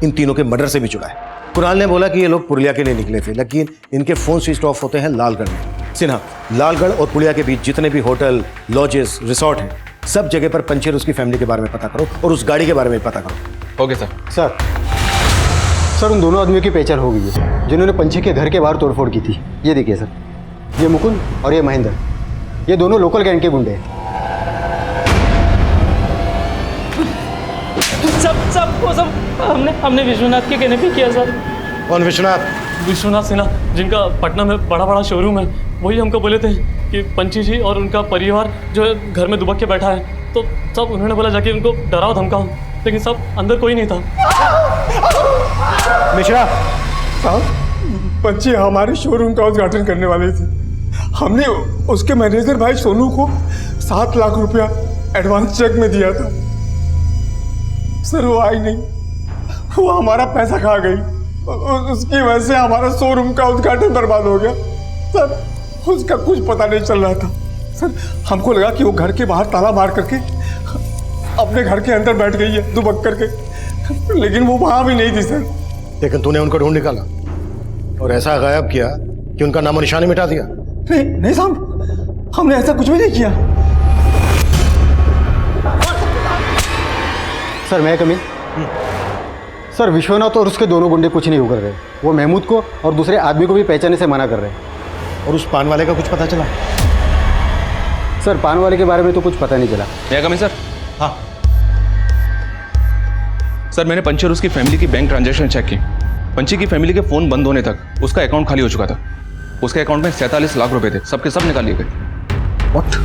इन तीनों के मर्डर से भी जुड़ा है। कुणाल ने बोला कि ये लोग पुरुलिया के लिए निकले थे, लेकिन इनके फोन स्विच ऑफ होते हैं लालगढ़ में। सिन्हा, लालगढ़ और पुरुलिया के बीच जितने भी होटल, लॉजेस, रिसोर्ट हैं, सब जगह पर पंछी और उसकी फैमिली के बारे में पता करो और उस गाड़ी के बारे में पता करो। Okay sir. सर उन दोनों आदमियों की पहचान हो गई है जिन्होंने पंछी के घर के बाहर तोड़फोड़ की थी। ये देखिए सर, ये मुकुंद और ये महेंद्र, ये दोनों लोकल गैंग के गुंडे हैं। सब हमने विश्वनाथ के कहने पे किया सर। कौन विश्वनाथ? विश्वनाथ सिन्हा, जिनका पटना में बड़ा शोरूम है, वही हमको बोले थे कि पंछी जी और उनका परिवार जो है घर में दुबक के बैठा है। तो सब उन्होंने बोला जाके उनको डराओ धमकाओ, लेकिन सब अंदर कोई नहीं था। मिश्रा साहब, पंछी हमारे शोरूम का उद्घाटन करने वाले थे। हमने उसके मैनेजर भाई सोनू को 7 लाख रुपया एडवांस चेक में दिया था। सर वो आई नहीं, वो हमारा पैसा खा गई। उसकी वजह से हमारा शोरूम का उद्घाटन बर्बाद हो गया। सर उसका कुछ पता नहीं चल रहा था। सर हमको लगा कि वो घर के बाहर ताला मार करके अपने घर के अंदर बैठ गई है दुबक करके, लेकिन वो वहां भी नहीं थी सर। लेकिन तूने उनको ढूंढ निकाला और ऐसा गायब किया कि उनका नामो निशान मिटा दिया। नहीं साहब, हमने ऐसा कुछ भी नहीं किया। सर मैं कमी सर, विश्वनाथ और उसके दोनों गुंडे कुछ नहीं कर रहे। वो महमूद को और दूसरे आदमी को भी पहचानने से मना कर रहे हैं। और उस पान वाले का कुछ पता चला? सर पान वाले के बारे में तो कुछ पता नहीं चला। मैं कमी सर? हाँ सर, मैंने पंछी और उसकी फैमिली की बैंक ट्रांजैक्शन चेक की। पंछी की फैमिली के फोन बंद होने तक उसका अकाउंट खाली हो चुका था। उसके अकाउंट में 47 लाख रुपए थे, सबके सब निकाल लिए गए। व्हाट?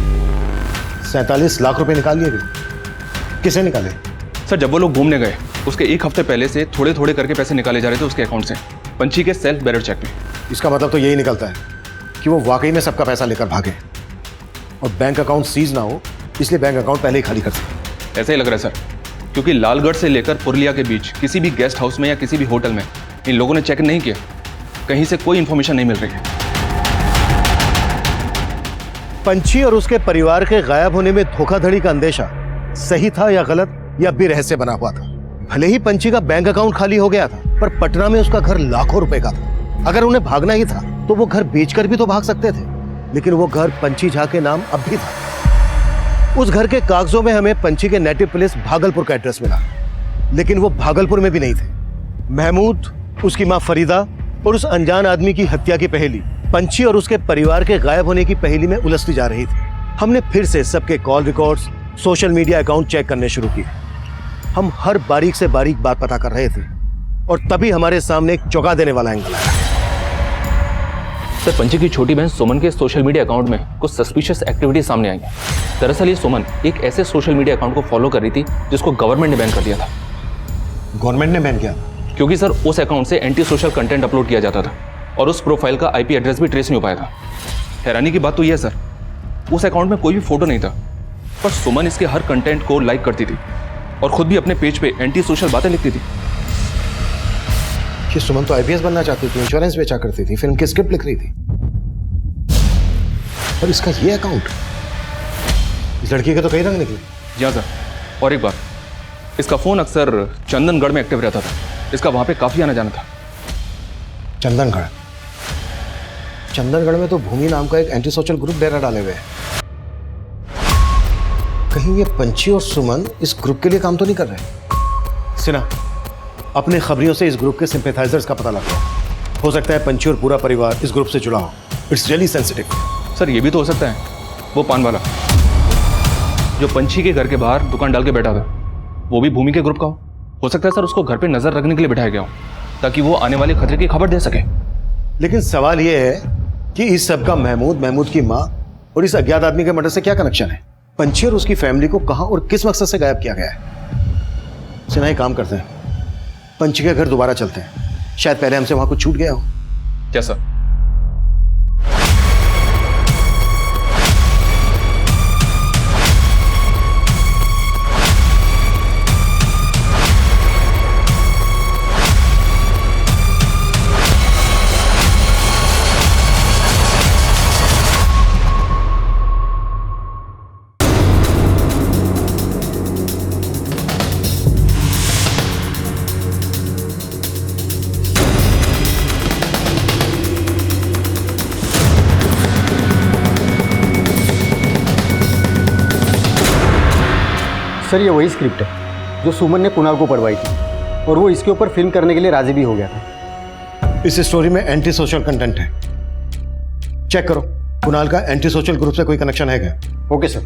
47 लाख रुपए निकाल लिए गए? किसे निकाले? सर जब वो लोग घूमने गए उसके एक हफ्ते पहले से थोड़े थोड़े करके पैसे निकाले जा रहे थे उसके अकाउंट से, पंछी के सेल्फ बैरर चेक में। इसका मतलब तो यही निकलता है कि वो वाकई में सबका पैसा लेकर भागे और बैंक अकाउंट सीज ना हो, इसलिए बैंक अकाउंट पहले ही खाली कर सके। ऐसा ही लग रहा है सर, क्योंकि लालगढ़ से लेकर पुरुलिया के बीच किसी भी गेस्ट हाउस में या किसी भी होटल में इन लोगों ने चेक नहीं किया। कहीं से कोई इंफॉर्मेशन नहीं मिल रही है। पंछी और उसके परिवार के गायब होने में धोखाधड़ी का अंदेशा सही था या गलत, या भी रहस्य बना हुआ था? भले ही पंछी का बैंक अकाउंट खाली हो गया था, पर पटना में उसका घर लाखों रुपए का था। अगर उन्हें भागना ही था तो वो घर बेचकर भी तो भाग सकते थे, लेकिन वो घर पंछी झा के नाम अब भी था। उस घर के कागजों में हमें पंछी के नेटिव प्लेस भागलपुर का एड्रेस मिला, लेकिन वो भागलपुर में भी नहीं थे। महमूद, उसकी मां फरीदा और उस अनजान आदमी की हत्या की पहेली पंछी और उसके परिवार के गायब होने की पहेली में उलझती जा रही थी। हमने फिर से सबके call records, social media account check करने शुरू किए। हम हर बारीक से बारीक बात पता कर रहे थे और तभी हमारे सामने एक चौंका देने वाला एंगल आया। सर पंछी की छोटी बहन सुमन के सोशल मीडिया अकाउंट में कुछ सस्पिशियस एक्टिविटी सामने आई है। दरअसल ये सुमन एक ऐसे सोशल मीडिया अकाउंट को फॉलो कर रही थी जिसको गवर्नमेंट ने बैन कर दिया था। गवर्नमेंट ने बैन किया? क्योंकि सर उस अकाउंट से एंटी सोशल कंटेंट अपलोड किया जाता था और उस प्रोफाइल का IP एड्रेस भी ट्रेस नहीं हो पाया था। हैरानी की बात तो यह है सर, उस अकाउंट में कोई भी फोटो नहीं था, पर सुमन इसके हर कंटेंट को लाइक करती थी और खुद भी अपने पेज पे एंटी सोशल बातें लिखती थी। कि सुमन तो IPS बनना चाहती थी, इंश्योरेंस बेचा करती थी, फिल्म की स्क्रिप्ट लिख रही थी, और इसका ये अकाउंट, इस लड़की के तो कई रंग निकले। जी हाँ सर, और एक बार इसका फोन अक्सर चंदनगढ़ में एक्टिव रहता था। इसका वहां पे काफी आना जाना था। चंदनगढ़? चंदनगढ़ में तो भूमि नाम का एक एंटी सोशल ग्रुप डेरा डाले हुए हैं। कहीं ये पंछी और सुमन इस ग्रुप के लिए काम तो नहीं कर रहे? सिन्हा, अपने खबरियों से इस ग्रुप के सिंपैथाइजर्स का पता लगाओ। हो सकता है पंछी और पूरा परिवार इस ग्रुप से जुड़ा हो। It's really sensitive. सर ये भी तो हो सकता है वो पान वाला जो पंछी के घर के बाहर दुकान डाल के बैठा था, वो भी भूमि के ग्रुप का हो सकता है सर, उसको घर पे नजर रखने के लिए बिठाया गया हो ताकि वो आने वाले खतरे की खबर दे सके। लेकिन सवाल ये है कि इस सब का महमूद की माँ और इस अज्ञात आदमी के मर्डर से क्या कनेक्शन है? पंछी और उसकी फैमिली को कहां और किस मकसद से गायब किया गया है? सिन्हा एक काम करते हैं, पंछी के घर दोबारा चलते हैं, शायद पहले हमसे वहां कुछ छूट गया हो। क्या सर? सर ये वही स्क्रिप्ट है जो सुमन ने कुणाल को पढ़वाई थी और वो इसके ऊपर फिल्म करने के लिए राजी भी हो गया था। इस स्टोरी में एंटी सोशल कंटेंट है, चेक करो कुणाल का एंटी सोशल ग्रुप से कोई कनेक्शन है क्या? Okay sir.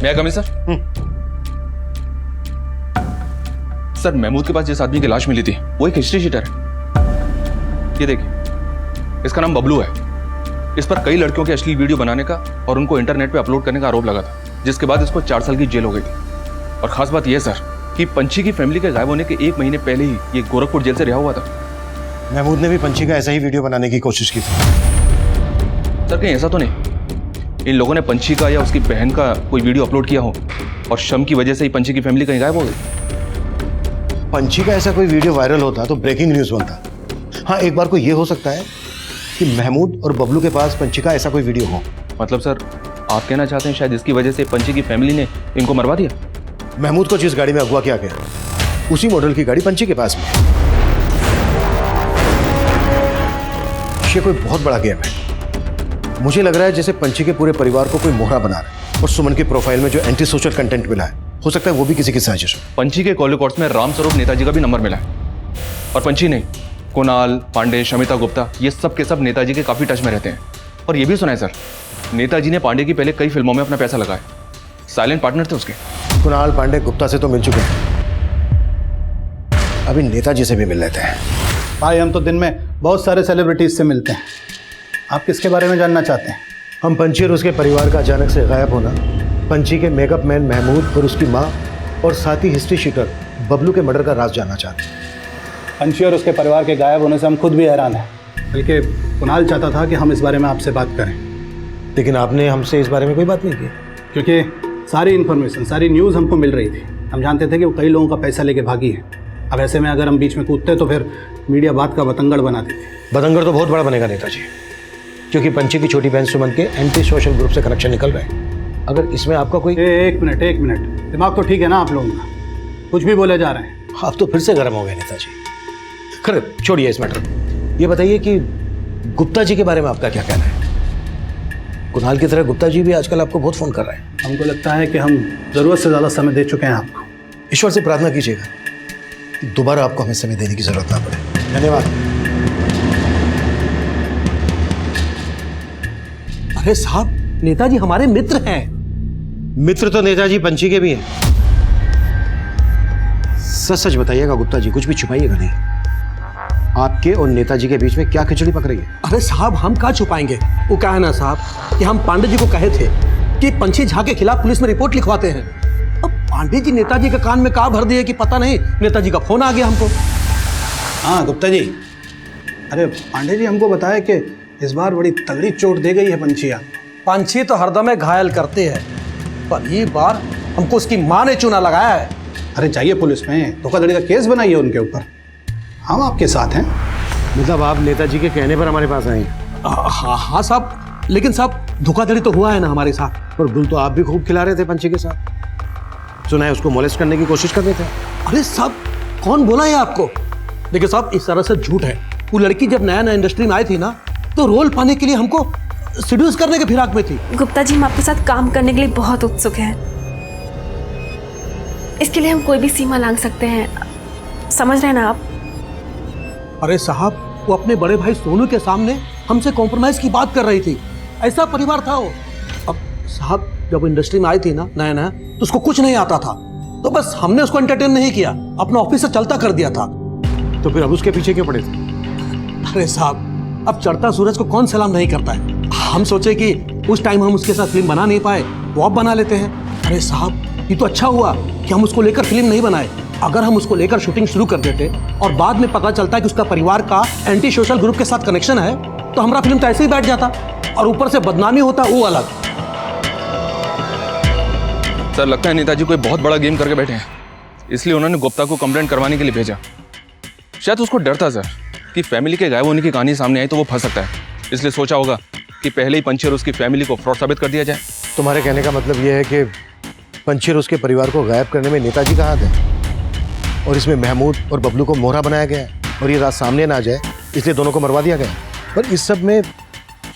मैं कमी सर? सर महमूद के पास जिस आदमी की लाश मिली थी वो एक हिस्ट्री शीटर है। ये देखिए, इसका नाम बबलू है। इस पर कई लड़कियों के अश्लील वीडियो बनाने का और उनको इंटरनेट पे अपलोड करने का आरोप लगा था, जिसके बाद इसको 4 साल की जेल हो गई थी। और खास बात यह सर कि पंछी की फैमिली के गायब होने के 1 महीने पहले ही ये गोरखपुर जेल से रिहा हुआ था। महमूद ने भी पंछी का ऐसा ही वीडियो बनाने की कोशिश की थी। सर कहीं ऐसा तो नहीं इन लोगों ने पंछी का या उसकी बहन का कोई वीडियो अपलोड किया हो और शम की वजह से ही पंछी की फैमिली कहीं गायब हो गई? पंछी का ऐसा कोई वीडियो वायरल होता तो ब्रेकिंग न्यूज बनता। हाँ, एक बार को ये हो सकता है कि महमूद और बबलू के पास पंछी का ऐसा कोई वीडियो हो। मतलब सर आप कहना चाहते हैं शायद इसकी वजह से पंछी की फैमिली ने इनको मरवा दिया? महमूद को जिस गाड़ी में अगवा किया गया उसी मॉडल की गाड़ी पंछी के पास में। ये कोई बहुत बड़ा गेम है। मुझे लग रहा है जैसे पंछी के पूरे परिवार को कोई मोहरा बना रहा है और सुमन की प्रोफाइल में जो एंटी सोशल कंटेंट मिला है हो सकता है वो भी किसी की साजिश हो। पंछी के कॉल रिकॉर्ड्स में रामस्वरूप नेताजी का भी नंबर मिला है और पंछी नहीं, कुणाल, पांडे, शमिता गुप्ता ये सब के सब नेताजी के काफी टच में रहते हैं। और ये भी सुना है सर नेताजी ने पांडे की पहले कई फिल्मों में अपना पैसा लगाया, साइलेंट पार्टनर थे उसके। कुणाल, पांडे, गुप्ता से तो मिल चुके हैं, अभी नेताजी से भी मिल लेते हैं। भाई हम तो दिन में बहुत सारे सेलिब्रिटीज से मिलते हैं, आप किसके बारे में जानना चाहते हैं? हम पंछी और उसके परिवार का अचानक से गायब होना, पंछी के मेकअप मैन महमूद और उसकी माँ और साथ ही हिस्ट्री शीटर बबलू के मर्डर का राज जानना चाहते हैं। पंछी और उसके परिवार के गायब होने से हम खुद भी हैरान हैं, बल्कि कुणाल चाहता था कि हम इस बारे में आपसे बात करें। लेकिन आपने हमसे इस बारे में कोई बात नहीं की। क्योंकि सारी इन्फॉर्मेशन, सारी न्यूज़ हमको मिल रही थी। हम जानते थे कि वो कई लोगों का पैसा लेके भागी है। अब ऐसे में अगर हम बीच में कूदते तो फिर मीडिया बात का बतंगड़ बना देती। बतंगड़ तो बहुत बड़ा बनेगा नेताजी, क्योंकि पंछी की छोटी बहन सुमन के एंटी सोशल ग्रुप से कनेक्शन निकल रहे हैं। अगर इसमें आपका कोई एक मिनट, दिमाग तो ठीक है ना आप लोगों का? कुछ भी बोले जा रहे हैं। आप तो फिर से गर्म हो गए नेताजी। खैर छोड़िए इस मैटर को। ये बताइए कि गुप्ता जी के बारे में आपका क्या कहना है? कुणाल की तरह गुप्ता जी भी आजकल आपको बहुत फोन कर रहे हैं। हमको लगता है कि हम ज़रूरत से ज़्यादा समय दे चुके हैं आपको। ईश्वर से प्रार्थना कीजिएगा कि दोबारा आपको हमें समय देने की जरूरत ना पड़े। धन्यवाद। अरे साहब, नेताजी हमारे मित्र हैं। मित्र तो नेताजी पंछी के भी हैं। सच सच बताइएगा गुप्ता जी, कुछ भी छुपाइएगा नहीं। आपके और नेताजी के बीच में क्या खिचड़ी पक रही है? अरे साहब, हम क्या छुपाएंगे? वो क्या है ना साहब कि हम पांडे जी को कहे थे कि पंछी झा के खिलाफ पुलिस में रिपोर्ट लिखवाते हैं। अब पांडे जी नेताजी के कान में कहा भर दिए कि पता नहीं, नेताजी का फोन आ गया हमको। हाँ गुप्ता जी, अरे पांडे जी हमको बताया कि इस बार बड़ी तगड़ी चोट दे गई है पंछिया। पंछी तो हरदम घायल करते हैं, पर ये बार हमको उसकी माँ ने चूना लगाया है। अरे जाइए पुलिस में, धोखाधड़ी का केस बनाइए उनके ऊपर, हम आपके साथ हैं। मतलब आप नेताजी के कहने पर हमारे पास आए हैं? हाँ साहब, लेकिन साहब धोखाधड़ी तो हुआ है ना हमारे साथ। और गुल तो आप भी खूब खिला रहे थे पंछी के साथ, सुना है उसको मोलेस्ट करने की कोशिश कर रहे थे। अरे साहब, कौन बोला है आपको? देखिए साहब, इस तरह से झूठ है। वो लड़की जब नया इंडस्ट्री में आई थी ना, तो रोल पाने के लिए हमको सीड्यूस करने के फिराक में थी। गुप्ता जी, हम आपके साथ काम करने के लिए बहुत उत्सुक हैं। इसके लिए हम कोई भी सीमा लांघ सकते हैं, समझ रहे हैं ना आप? अरे साहब, वो अपने बड़े भाई सोनू के सामने हमसे कॉम्प्रोमाइज की बात कर रही थी। ऐसा परिवार था वो। अब साहब, जब इंडस्ट्री में आई थी ना नया तो उसको कुछ नहीं आता था, तो बस हमने उसको एंटरटेन नहीं किया, अपना ऑफिस से चलता कर दिया था। तो फिर अब उसके पीछे क्यों पड़े थे? अरे साहब, अब चढ़ता सूरज को कौन सलाम नहीं करता है। हम सोचे कि उस टाइम हम उसके साथ फिल्म बना नहीं पाए, वो अब बना लेते हैं। अरे साहब, ये तो अच्छा हुआ कि हम उसको लेकर फिल्म नहीं बनाए। अगर हम उसको लेकर शूटिंग शुरू कर देते और बाद में पता चलता है कि उसका परिवार का एंटी सोशल ग्रुप के साथ कनेक्शन है, तो हमारा फिल्म तो ऐसे ही बैठ जाता और ऊपर से बदनामी होता, वो अलग। सर लगता है नेताजी कोई बहुत बड़ा गेम करके बैठे हैं, इसलिए उन्होंने गुप्ता को कंप्लेंट करवाने के लिए भेजा। शायद उसको डर था सर कि फैमिली के गायब होने की कहानी सामने आई तो वो फंस सकता है, इसलिए सोचा होगा कि पहले ही पंछी और उसकी फैमिली को फ्रॉड साबित कर दिया जाए। तुम्हारे कहने का मतलब यह है कि पंछी और उसके परिवार को गायब करने में नेताजी का हाथ है और इसमें महमूद और बबलू को मोहरा बनाया गया है और ये रात सामने ना जाए इसलिए दोनों को मरवा दिया गया। पर इस सब में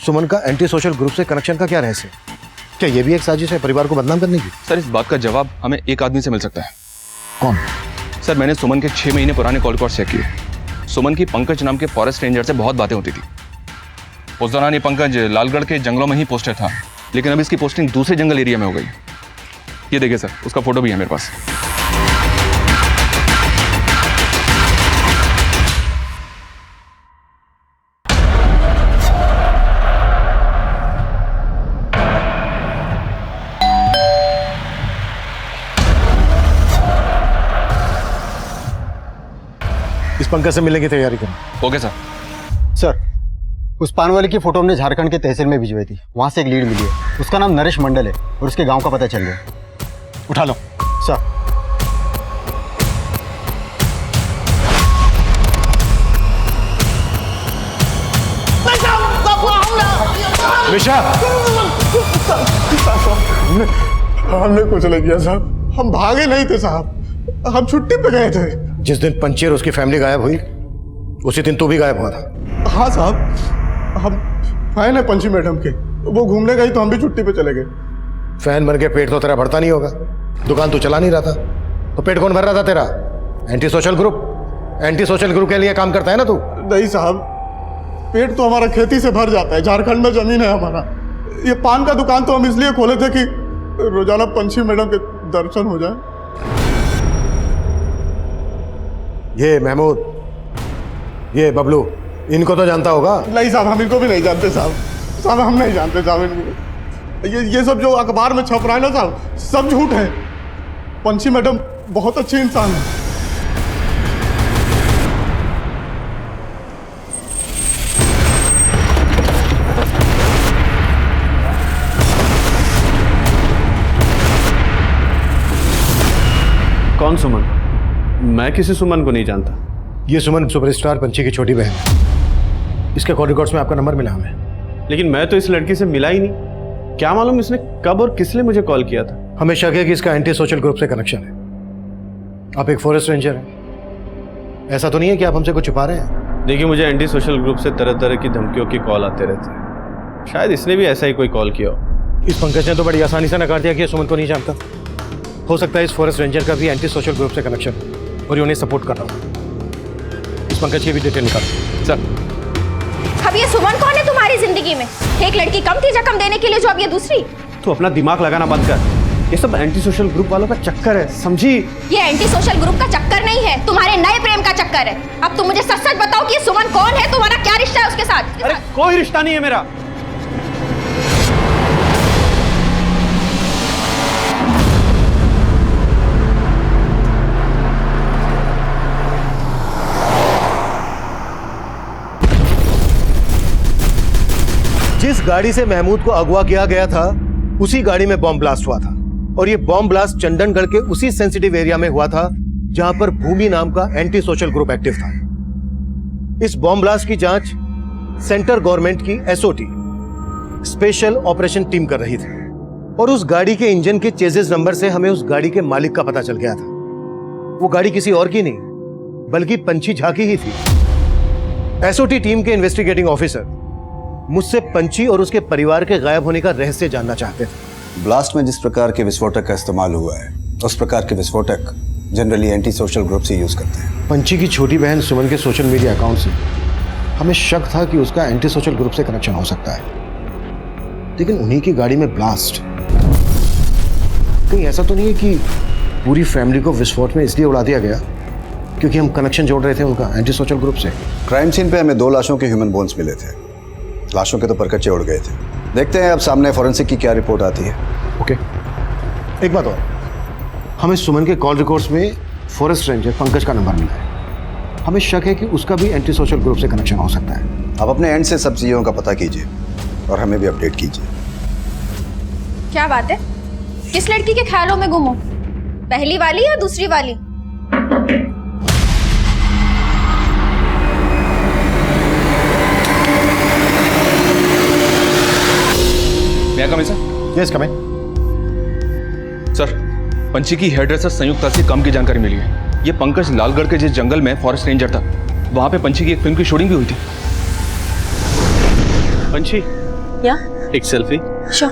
सुमन का एंटी सोशल ग्रुप से कनेक्शन का क्या रहस्य? क्या ये भी एक साजिश है परिवार को बदनाम करने की? सर इस बात का जवाब हमें एक आदमी से मिल सकता है। कौन? सर मैंने सुमन के 6 महीने पुराने कॉल रिकॉर्ड चेक किए। सुमन की पंकज नाम के फॉरेस्ट रेंजर से बहुत बातें होती थी। उस दौरान ये पंकज लालगढ़ के जंगलों में ही पोस्टेड था, लेकिन अभी इसकी पोस्टिंग दूसरे जंगल एरिया में हो गई। ये देखिए सर, उसका फोटो भी है मेरे पास। इस पंकज से मिलने की तैयारी करो। Okay sir. सर, उस पान वाले की फोटो हमने झारखंड के तहसील में भिजवाई थी। वहां से एक लीड मिली है। उसका नाम नरेश मंडल है और उसके गांव का पता चल गया। उठा लो। सर। निशा, हमने कुछ नहीं किया साहब, हम भागे नहीं थे साहब, हम छुट्टी पे गए थे। जिस दिन पंची और उसकी फैमिली गायब हुई उसी दिन तू भी गायब हुआ था। हाँ साहब, हम फैन है पंची मैडम के, वो घूमने गई तो हम भी छुट्टी पे चले गए। फैन बन के पेट तो तेरा भरता नहीं होगा, दुकान तो चला नहीं रहा था, तो पेट कौन भर रहा था तेरा? एंटी सोशल ग्रुप के लिए काम करता है ना तू? नहीं साहब, पेट तो हमारा खेती से भर जाता है, झारखंड में जमीन है हमारा। ये पान का दुकान तो हम इसलिए खोले थे कि रोजाना पंची मैडम के दर्शन हो जाए। ये महमूद, ये बबलू, इनको तो जानता होगा? नहीं साहब, हम इनको भी नहीं जानते साहब, हम नहीं जानते साहब इनको। ये सब जो अखबार में छप रहा है ना साहब, सब झूठ है। पंची मैडम बहुत अच्छी इंसान है। कौन सुमन? मैं किसी सुमन को नहीं जानता। ये सुमन सुपरस्टार पंची की छोटी बहन है। इसके कॉल रिकॉर्ड्स में आपका नंबर मिला हमें। लेकिन मैं तो इस लड़की से मिला ही नहीं। क्या मालूम इसने कब और किस लिए मुझे कॉल किया था। हमें शक है कि इसका एंटी सोशल ग्रुप से कनेक्शन है। आप एक फॉरेस्ट रेंजर हैं, ऐसा तो नहीं है कि आप हमसे कुछ छुपा रहे हैं? देखिए, मुझे एंटी सोशल ग्रुप से तरह तरह की धमकियों की कॉल आते रहते हैं। शायद इसने भी ऐसा ही कोई कॉल किया हो। इस पंकज ने तो बड़ी आसानी से नकार दिया कि सुमन को नहीं जानता। हो सकता है इस फॉरेस्ट रेंजर का भी एंटी सोशल ग्रुप से कनेक्शन है और ये उन्हें सपोर्ट कर रहा हूँ। इस पंकज की भी डिटेल निकालो। सर। अब ये सुमन कौन है तुम्हारी जिंदगी में? एक लड़की कम थी जख्म देने के लिए, जो अब ये दूसरी। तो अपना दिमाग लगाना बंद कर। ये सब एंटी सोशल ग्रुप वालों का चक्कर है, समझी? ये एंटी सोशल ग्रुप का चक्कर नहीं है, तुम्हारे नए प्रेम का चक्कर है। अब तुम मुझे सच सच बताओ कि सुमन कौन है, तुम्हारा क्या रिश्ता है उसके साथ? अरे कोई रिश्ता नहीं है मेरा। जिस गाड़ी से महमूद को अगवा किया गया था उसी गाड़ी में बॉम्ब ब्लास्ट हुआ था और ये बॉम्ब ब्लास्ट चंदनगढ़ के उसी सेंसिटिव एरिया में हुआ था जहां पर भूमि नाम का एंटी सोशल ग्रुप एक्टिव था। इस बॉम्ब ब्लास्ट की जांच सेंटर गवर्नमेंट की एसओटी स्पेशल ऑपरेशन टीम कर रही थी और उस गाड़ी के इंजन के चेजिस नंबर से हमें उस गाड़ी के मालिक का पता चल गया था। वो गाड़ी किसी और की नहीं बल्कि पंची झा की ही थी। एसओटी टीम के इन्वेस्टिगेटिंग ऑफिसर मुझसे पंची और उसके परिवार के गायब होने का रहस्य जानना चाहते थे। ब्लास्ट में जिस प्रकार के विस्फोटक का इस्तेमाल हुआ है उस प्रकार के विस्फोटक जनरली एंटी सोशल ग्रुप से यूज करते हैं। पंची की छोटी बहन सुमन के सोशल मीडिया अकाउंट से हमें शक था कि उसका एंटी सोशल ग्रुप से कनेक्शन हो सकता है, लेकिन उन्हीं की गाड़ी में ब्लास्ट। कहीं ऐसा तो नहीं है कि पूरी फैमिली को विस्फोट में इसलिए उड़ा दिया गया क्योंकि हम कनेक्शन जोड़ रहे थे उनका एंटी सोशल ग्रुप से? क्राइम सीन पे हमें 2 लाशों के ह्यूमन बोन्स मिले थे। लाशों के तो परकच्चे उड़ गए थे। देखते हैं अब सामने फॉरेंसिक की क्या रिपोर्ट आती है। ओके। एक बात और, हमें सुमन के कॉल रिकॉर्ड्स में फॉरेस्ट रेंजर पंकज का नंबर मिला है। हमें शक है कि उसका भी एंटी सोशल ग्रुप से कनेक्शन हो सकता है। आप अपने एंड से सब चीजों का पता कीजिए और हमें भी अपडेट कीजिए। क्या बात है? किस लड़की के ख्यालों में गुम हो? पहली वाली या दूसरी वाली? यस कम इन। सर, पंची की हेयरड्रेसर संयुक्ता से काम की जानकारी मिली है। ये पंकज लालगढ़ के जिस जंगल में फॉरेस्ट रेंजर था वहां पे पंची की एक फिल्म की शूटिंग भी हुई थी। पंची, या एक सेल्फी। श्योर।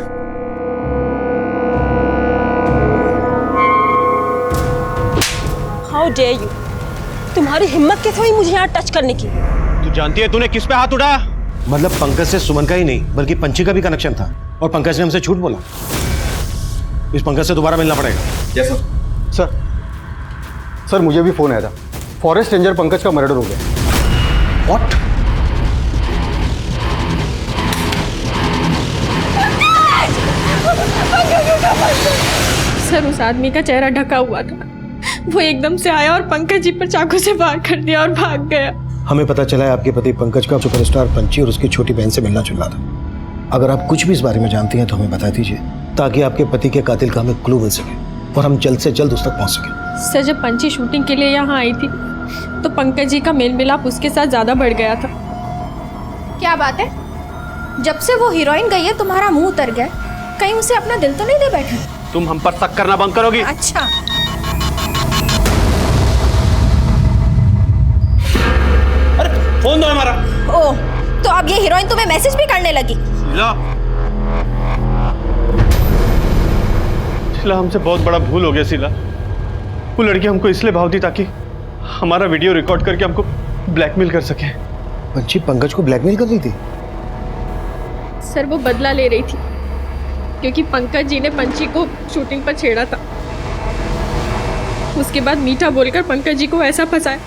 डेयर यू, तुम्हारी हिम्मत कैसे हुई मुझे यहाँ टच करने की? तू जानती है तूने किस पे हाथ उठाया? मतलब पंकज से सुमन का ही नहीं बल्कि पंची का भी कनेक्शन था, और पंकज ने हमसे झूठ बोला। इस पंकज से दोबारा मिलना पड़ेगा। Yes sir. सर मुझे भी फोन आया था, फॉरेस्ट रेंजर पंकज का मर्डर हो गया। व्हाट? सर उस आदमी का चेहरा ढका हुआ था, वो एकदम से आया और पंकज जी पर चाकू से वार कर दिया और भाग गया। हमें पता चला है आपके पति पंकज का सुपरस्टार पंची और उसकी छोटी बहन से मिलना जुलना था। अगर आप कुछ भी इस बारे में जानती हैं तो हमें बता दीजिए, ताकि आपके पति के कातिल का हमें क्लू मिल सके और हम जल्द से जल्द उस तक पहुंच सके। सर जब पंची शूटिंग के लिए यहाँ आई थी तो पंकज जी का मेल मिलाप उसके साथ ज्यादा बढ़ गया था। क्या बात है, जब से वो हीरोइन गई है तुम्हारा मुंह उतर गया, कहीं उसे अपना दिल तो नहीं दे बैठे? तुम हम पर शक करना बंद करोगी? अच्छा फोन दो हमारा। ओह, तो अब ये हीरोइन तुम्हें मैसेज भी करने लगी? शीला, हमसे बहुत बड़ा भूल हो गया शीला। वो लड़की हमको इसलिए भाव दी ताकि हमारा वीडियो रिकॉर्ड करके हमको ब्लैकमेल कर सके। पंची पंकज को ब्लैकमेल कर रही थी? सर वो बदला ले रही थी क्योंकि पंकज जी ने पंची को शूटिंग पर छेड़ा था। उसके बाद मीठा बोलकर पंकज जी को ऐसा फंसाया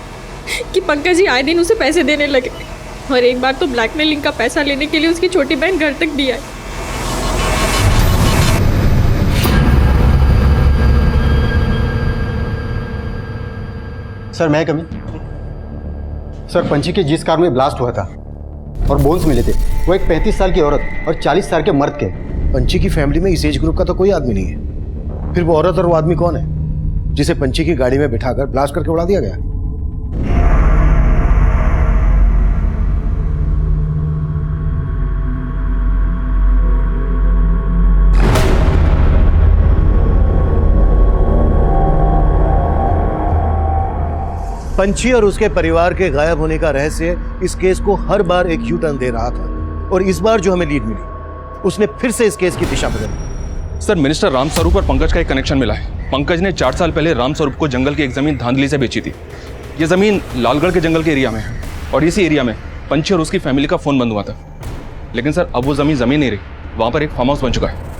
कि पंकज जी आए दिन उसे पैसे देने लगे, और एक बार तो ब्लैकमेलिंग का पैसा लेने के लिए उसकी छोटी बहन घर तक भी आई। सर मैं कमी। सर पंची के जिस कार में ब्लास्ट हुआ था और बोन्स मिले थे, वो एक 35 साल की औरत और 40 साल के मर्द के। पंची की फैमिली में इस एज ग्रुप का तो कोई आदमी नहीं है। फिर वो औरत और वो आदमी कौन है जिसे पंची की गाड़ी में बिठाकर ब्लास्ट करके उड़ा दिया गया? पंची और उसके परिवार के गायब होने का रहस्य इस केस को हर बार एक यू टर्न दे रहा था, और इस बार जो हमें लीड मिली उसने फिर से इस केस की दिशा बदली। सर मिनिस्टर राम स्वरूप और पंकज का एक कनेक्शन मिला है। पंकज ने 4 साल पहले राम स्वरूप को जंगल की एक जमीन धांधली से बेची थी। ये जमीन लालगढ़ के जंगल के एरिया में है, और इसी एरिया में पंची और उसकी फैमिली का फोन बंद हुआ था। लेकिन सर अब वो जमीन नहीं रही, वहां पर एक फार्म हाउस बन चुका है।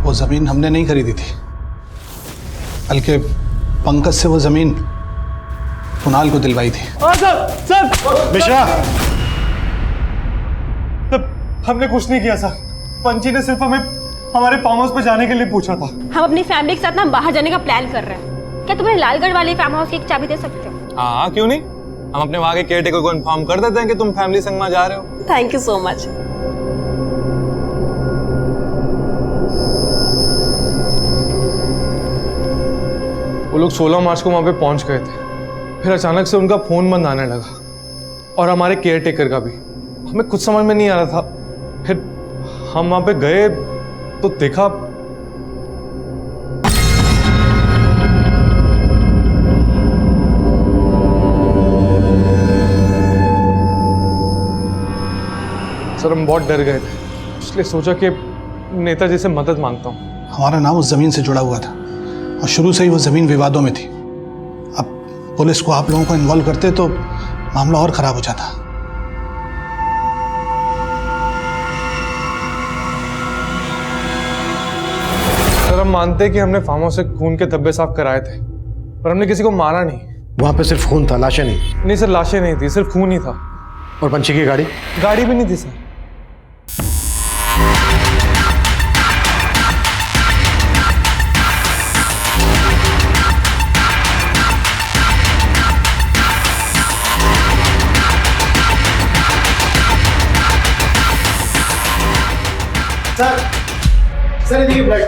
वो जमीन हमने नहीं खरीदी थी, बल्कि पंकज से वो जमीन कुणाल को दिलवाई थी। सर मिश्रा, हमने कुछ नहीं किया सर। पंची ने सिर्फ हमें हमारे फार्म हाउस पे जाने के लिए पूछा था। हम अपनी फैमिली के साथ ना बाहर जाने का प्लान कर रहे हैं। क्या तुम्हें लालगढ़ वाले फार्म हाउस की एक चाबी दे सकते हो? हाँ क्यों नहीं, हम अपने वहाँ के केयरटेकर को इन्फॉर्म कर देते हैं कि तुम फैमिली संग में जा रहे हो। Thank you so much. वो लोग 16 मार्च को वहाँ पे पहुँच गए थे, फिर अचानक से उनका फ़ोन बंद आने लगा, और हमारे केयरटेकर का भी। हमें कुछ समझ में नहीं आ रहा था। फिर हम वहाँ पे गए तो देखा सर हम बहुत डर गए थे, इसलिए सोचा कि नेताजी से मदद मांगता हूँ। हमारा नाम उस जमीन से जुड़ा हुआ था और शुरू से ही वो जमीन विवादों में थी। अब पुलिस को आप लोगों को इन्वॉल्व करते तो मामला और खराब हो जाता। सर हम मानते हैं कि हमने फार्म हाउस से खून के धब्बे साफ कराए थे, पर हमने किसी को मारा नहीं। वहां पे सिर्फ खून था, लाशें नहीं। नहीं सर, लाशें नहीं थी, सिर्फ खून ही था। और पंची की गाड़ी? गाड़ी भी नहीं थी सर। सर, सर ये देखिए ब्लड।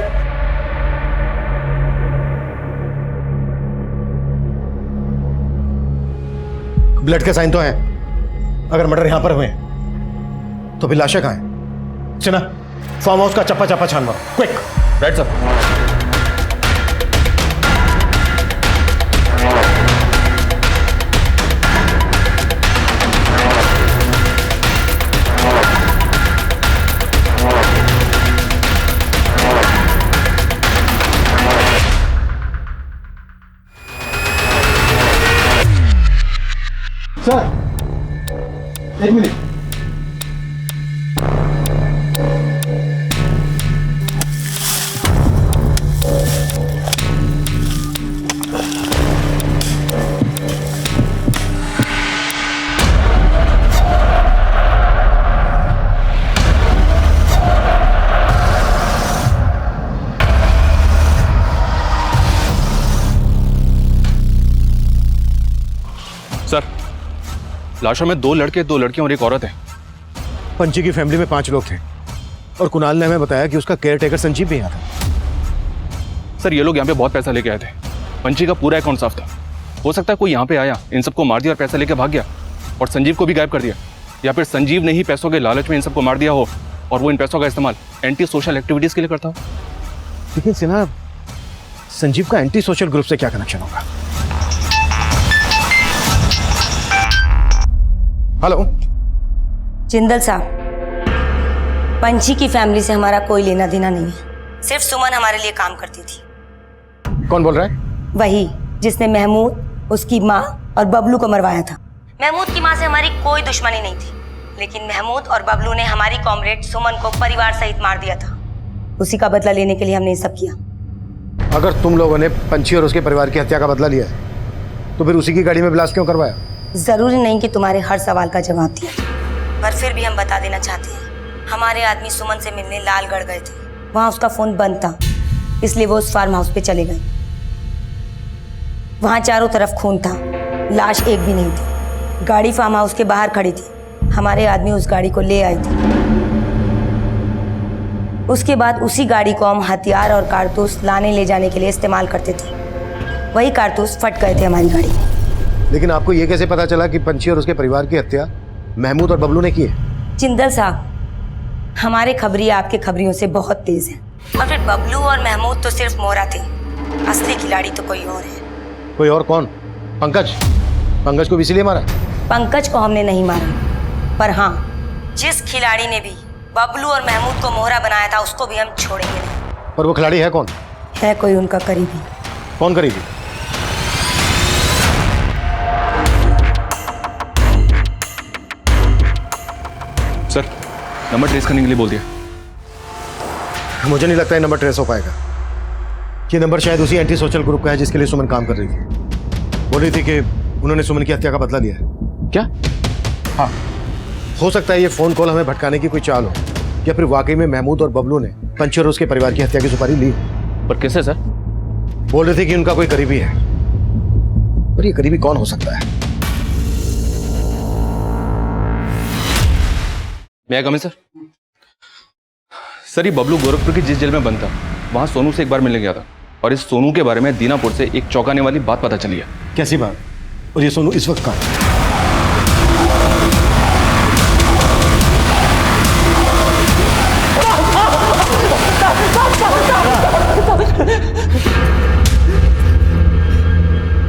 ब्लड के साइन तो हैं। अगर मर्डर यहां पर हुए हैं तो फिर लाशें कहां हैं? सुना, फार्म हाउस का चप्पा चप्पा छान मारो, क्विक। Right sir. सर, एक मिनट। सर, लाशों में 2 लड़के 2 लड़कियां और एक औरत है। पंची की फैमिली में 5 लोग थे और कुणाल ने हमें बताया कि उसका केयर टेकर संजीव भी यहाँ था। सर, ये लोग यहाँ पे बहुत पैसा लेके आए थे। पंची का पूरा अकाउंट साफ था। हो सकता है कोई यहाँ पे आया, इन सबको मार दिया और पैसा लेके भाग गया और संजीव को भी गायब कर दिया, या फिर संजीव ने ही पैसों के लालच में इन सबको मार दिया हो और वो इन पैसों का इस्तेमाल एंटी सोशल एक्टिविटीज के लिए करता हो। लेकिन सिन्हा, संजीव का एंटी सोशल ग्रुप से क्या कनेक्शन होगा? हेलो जिंदल साहब, पंची की फैमिली से हमारा कोई लेना देना नहीं है। सिर्फ सुमन हमारे लिए काम करती थी। कौन बोल रहा है? वही जिसने महमूद, उसकी माँ और बबलू को मरवाया था। महमूद की माँ से हमारी कोई दुश्मनी नहीं थी, लेकिन महमूद और बबलू ने हमारी कॉमरेड सुमन को परिवार सहित मार दिया था। उसी का बदला लेने के लिए हमने ये सब किया। अगर तुम लोगों ने पंची और उसके परिवार की हत्या का बदला लिया है तो फिर उसी की गाड़ी में ब्लास्ट क्यों करवाया? जरूरी नहीं कि तुम्हारे हर सवाल का जवाब दिया, पर फिर भी हम बता देना चाहते हैं। हमारे आदमी सुमन से मिलने लालगढ़ गए थे। वहाँ उसका फोन बंद था, इसलिए वो उस फार्म हाउस पे चले गए। वहाँ चारों तरफ खून था, लाश एक भी नहीं थी। गाड़ी फार्म हाउस के बाहर खड़ी थी। हमारे आदमी उस गाड़ी को ले आए थे। उसके बाद उसी गाड़ी को हम हथियार और कारतूस लाने ले जाने के लिए इस्तेमाल करते थे। वही कारतूस फट गए थे हमारी गाड़ी में। लेकिन आपको ये कैसे पता चला कि पंची और उसके परिवार की हत्या महमूद और बबलू ने की है? जिंदल साहब, हमारे खबरी आपके खबरियों से बहुत तेज हैं। और फिर बबलू और महमूद तो सिर्फ मोहरा थे, असली खिलाड़ी तो कोई और है। कोई और कौन? पंकज? पंकज को भी इसीलिए मारा? पंकज को हमने नहीं मारा, पर हाँ, जिस खिलाड़ी ने भी बबलू और महमूद को मोहरा बनाया था उसको भी हम छोड़ेंगे नहीं। पर वो खिलाड़ी है कौन? है कोई उनका करीबी। कौन करीबी? सर, नंबर ट्रेस करने के लिए बोल दिया। मुझे नहीं लगता ये नंबर ट्रेस हो पाएगा। ये नंबर शायद उसी एंटी सोशल ग्रुप का है जिसके लिए सुमन काम कर रही थी। बोल रही थी कि उन्होंने सुमन की हत्या का बदला लिया है। क्या? हाँ, हो सकता है ये फोन कॉल हमें भटकाने की कोई चाल हो, या फिर वाकई में महमूद और बबलू ने पंची और उसके परिवार की हत्या की सुपारी ली। पर कैसे सर? बोल रहे थे कि उनका कोई करीबी है, पर ये करीबी कौन हो सकता है? मैं कम सर? सर, ये बबलू गोरखपुर की जिस जेल में बंद था वहां सोनू से एक बार मिलने गया था और इस सोनू के बारे में दीनापुर से एक चौंकाने वाली बात पता चली है। कैसी बात? और ये सोनू इस वक्त कहाँ है?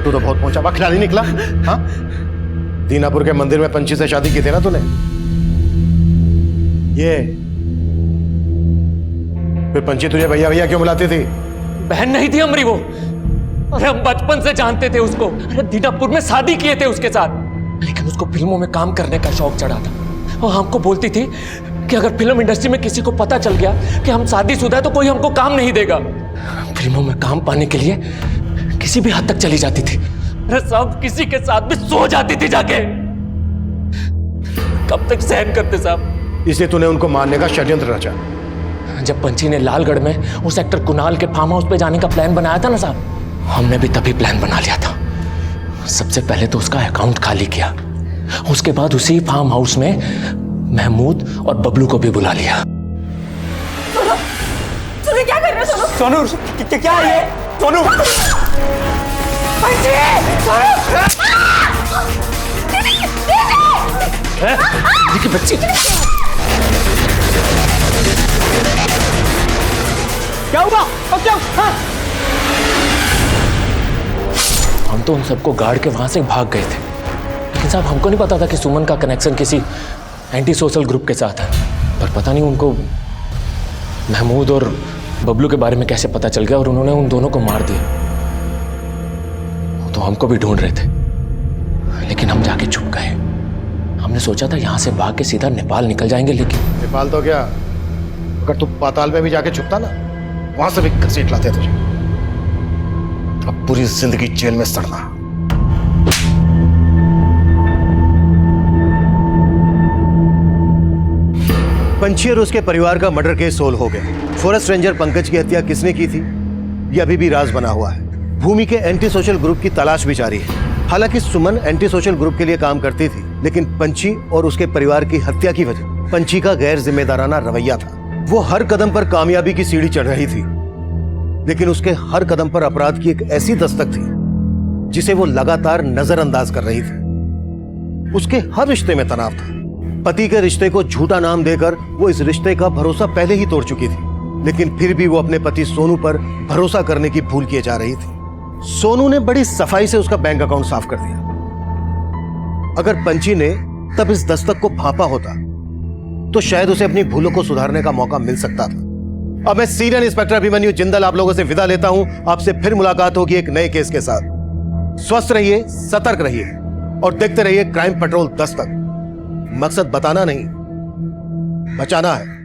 तू तो बहुत पहुंचा खिलाड़ी निकला। हाँ, दीनापुर के मंदिर में पंची से शादी की थी ना तूने? ये फिर पंची तुझे भैया भैया क्यों बुलाती थी? बहन नहीं थी हमारी वो। अरे हम बचपन से जानते थे उसको। अरे दीनापुर में शादी किए थे उसके साथ, लेकिन उसको फिल्मों में काम करने का शौक चढ़ा था। और हमको बोलती थी कि अगर फिल्म इंडस्ट्री में किसी को पता चल गया कि हम शादीशुदा है तो कोई हमको काम नहीं देगा। फिल्मों में काम पाने के लिए किसी भी हद तक चली जाती थी। अरे सब किसी के साथ भी सो जाती थी जाके। कब तक सहन करते साहब? इसलिए तूने उनको मारने का षड्यंत्र रचा। जब पंची ने लालगढ़ में उस एक्टर कुणाल के फार्म हाउस पे जाने का प्लान बनाया था ना साहब, हमने भी तभी प्लान बना लिया था। सबसे पहले तो उसका अकाउंट खाली किया, उसके बाद उसी फार्म हाउस में महमूद और बबलू को भी बुला लिया। सोनू क्या कर रहे हो? सोनू सोनू क्या है ये? सोनू पंची! सोनू! बच्ची क्या हुआ? और क्या? हाँ? हम तो उन सबको गाड़ के वहां से भाग गए थे, लेकिन साहब हमको नहीं पता था कि सुमन का कनेक्शन किसी एंटी सोशल ग्रुप के साथ है। पर पता नहीं उनको महमूद और बबलू के बारे में कैसे पता चल गया और उन्होंने उन दोनों को मार दिया। वो तो हमको भी ढूंढ रहे थे, लेकिन हम जाके छुप गए। हमने सोचा था यहाँ से भाग के सीधा नेपाल निकल जाएंगे, लेकिन नेपाल तो क्या, अगर तू पाताल में भी जाके छुपता ना, वहां से भी घसीट लाते तुझे। अब पूरी जिंदगी जेल में सड़ना। पंछी और उसके परिवार का मर्डर केस सोल्व हो गया। फॉरेस्ट रेंजर पंकज की हत्या किसने की थी, यह अभी भी राज बना हुआ है। भूमि के एंटी सोशल ग्रुप की तलाश भी जारी है। हालांकि सुमन एंटी सोशल ग्रुप के लिए काम करती थी, लेकिन पंछी और उसके परिवार की हत्या की वजह पंछी का गैर जिम्मेदाराना रवैया था। वो हर कदम पर कामयाबी की सीढ़ी चढ़ रही थी, लेकिन उसके हर कदम पर अपराध की एक ऐसी दस्तक थी जिसे वो लगातार नजरअंदाज कर रही थी। उसके हर रिश्ते में तनाव था। पति के रिश्ते को झूठा नाम देकर वो इस रिश्ते का भरोसा पहले ही तोड़ चुकी थी, लेकिन फिर भी वो अपने पति सोनू पर भरोसा करने की भूल किए जा रही थी। सोनू ने बड़ी सफाई से उसका बैंक अकाउंट साफ कर दिया। अगर पंछी ने तब इस दस्तक को भांपा होता तो शायद उसे अपनी भूलों को सुधारने का मौका मिल सकता था। अब मैं सीनियर इंस्पेक्टर अभिमन्यु जिंदल आप लोगों से विदा लेता हूं। आपसे फिर मुलाकात होगी एक नए केस के साथ। स्वस्थ रहिए, सतर्क रहिए और देखते रहिए क्राइम पेट्रोल दस्तक। मकसद बताना नहीं, बचाना है।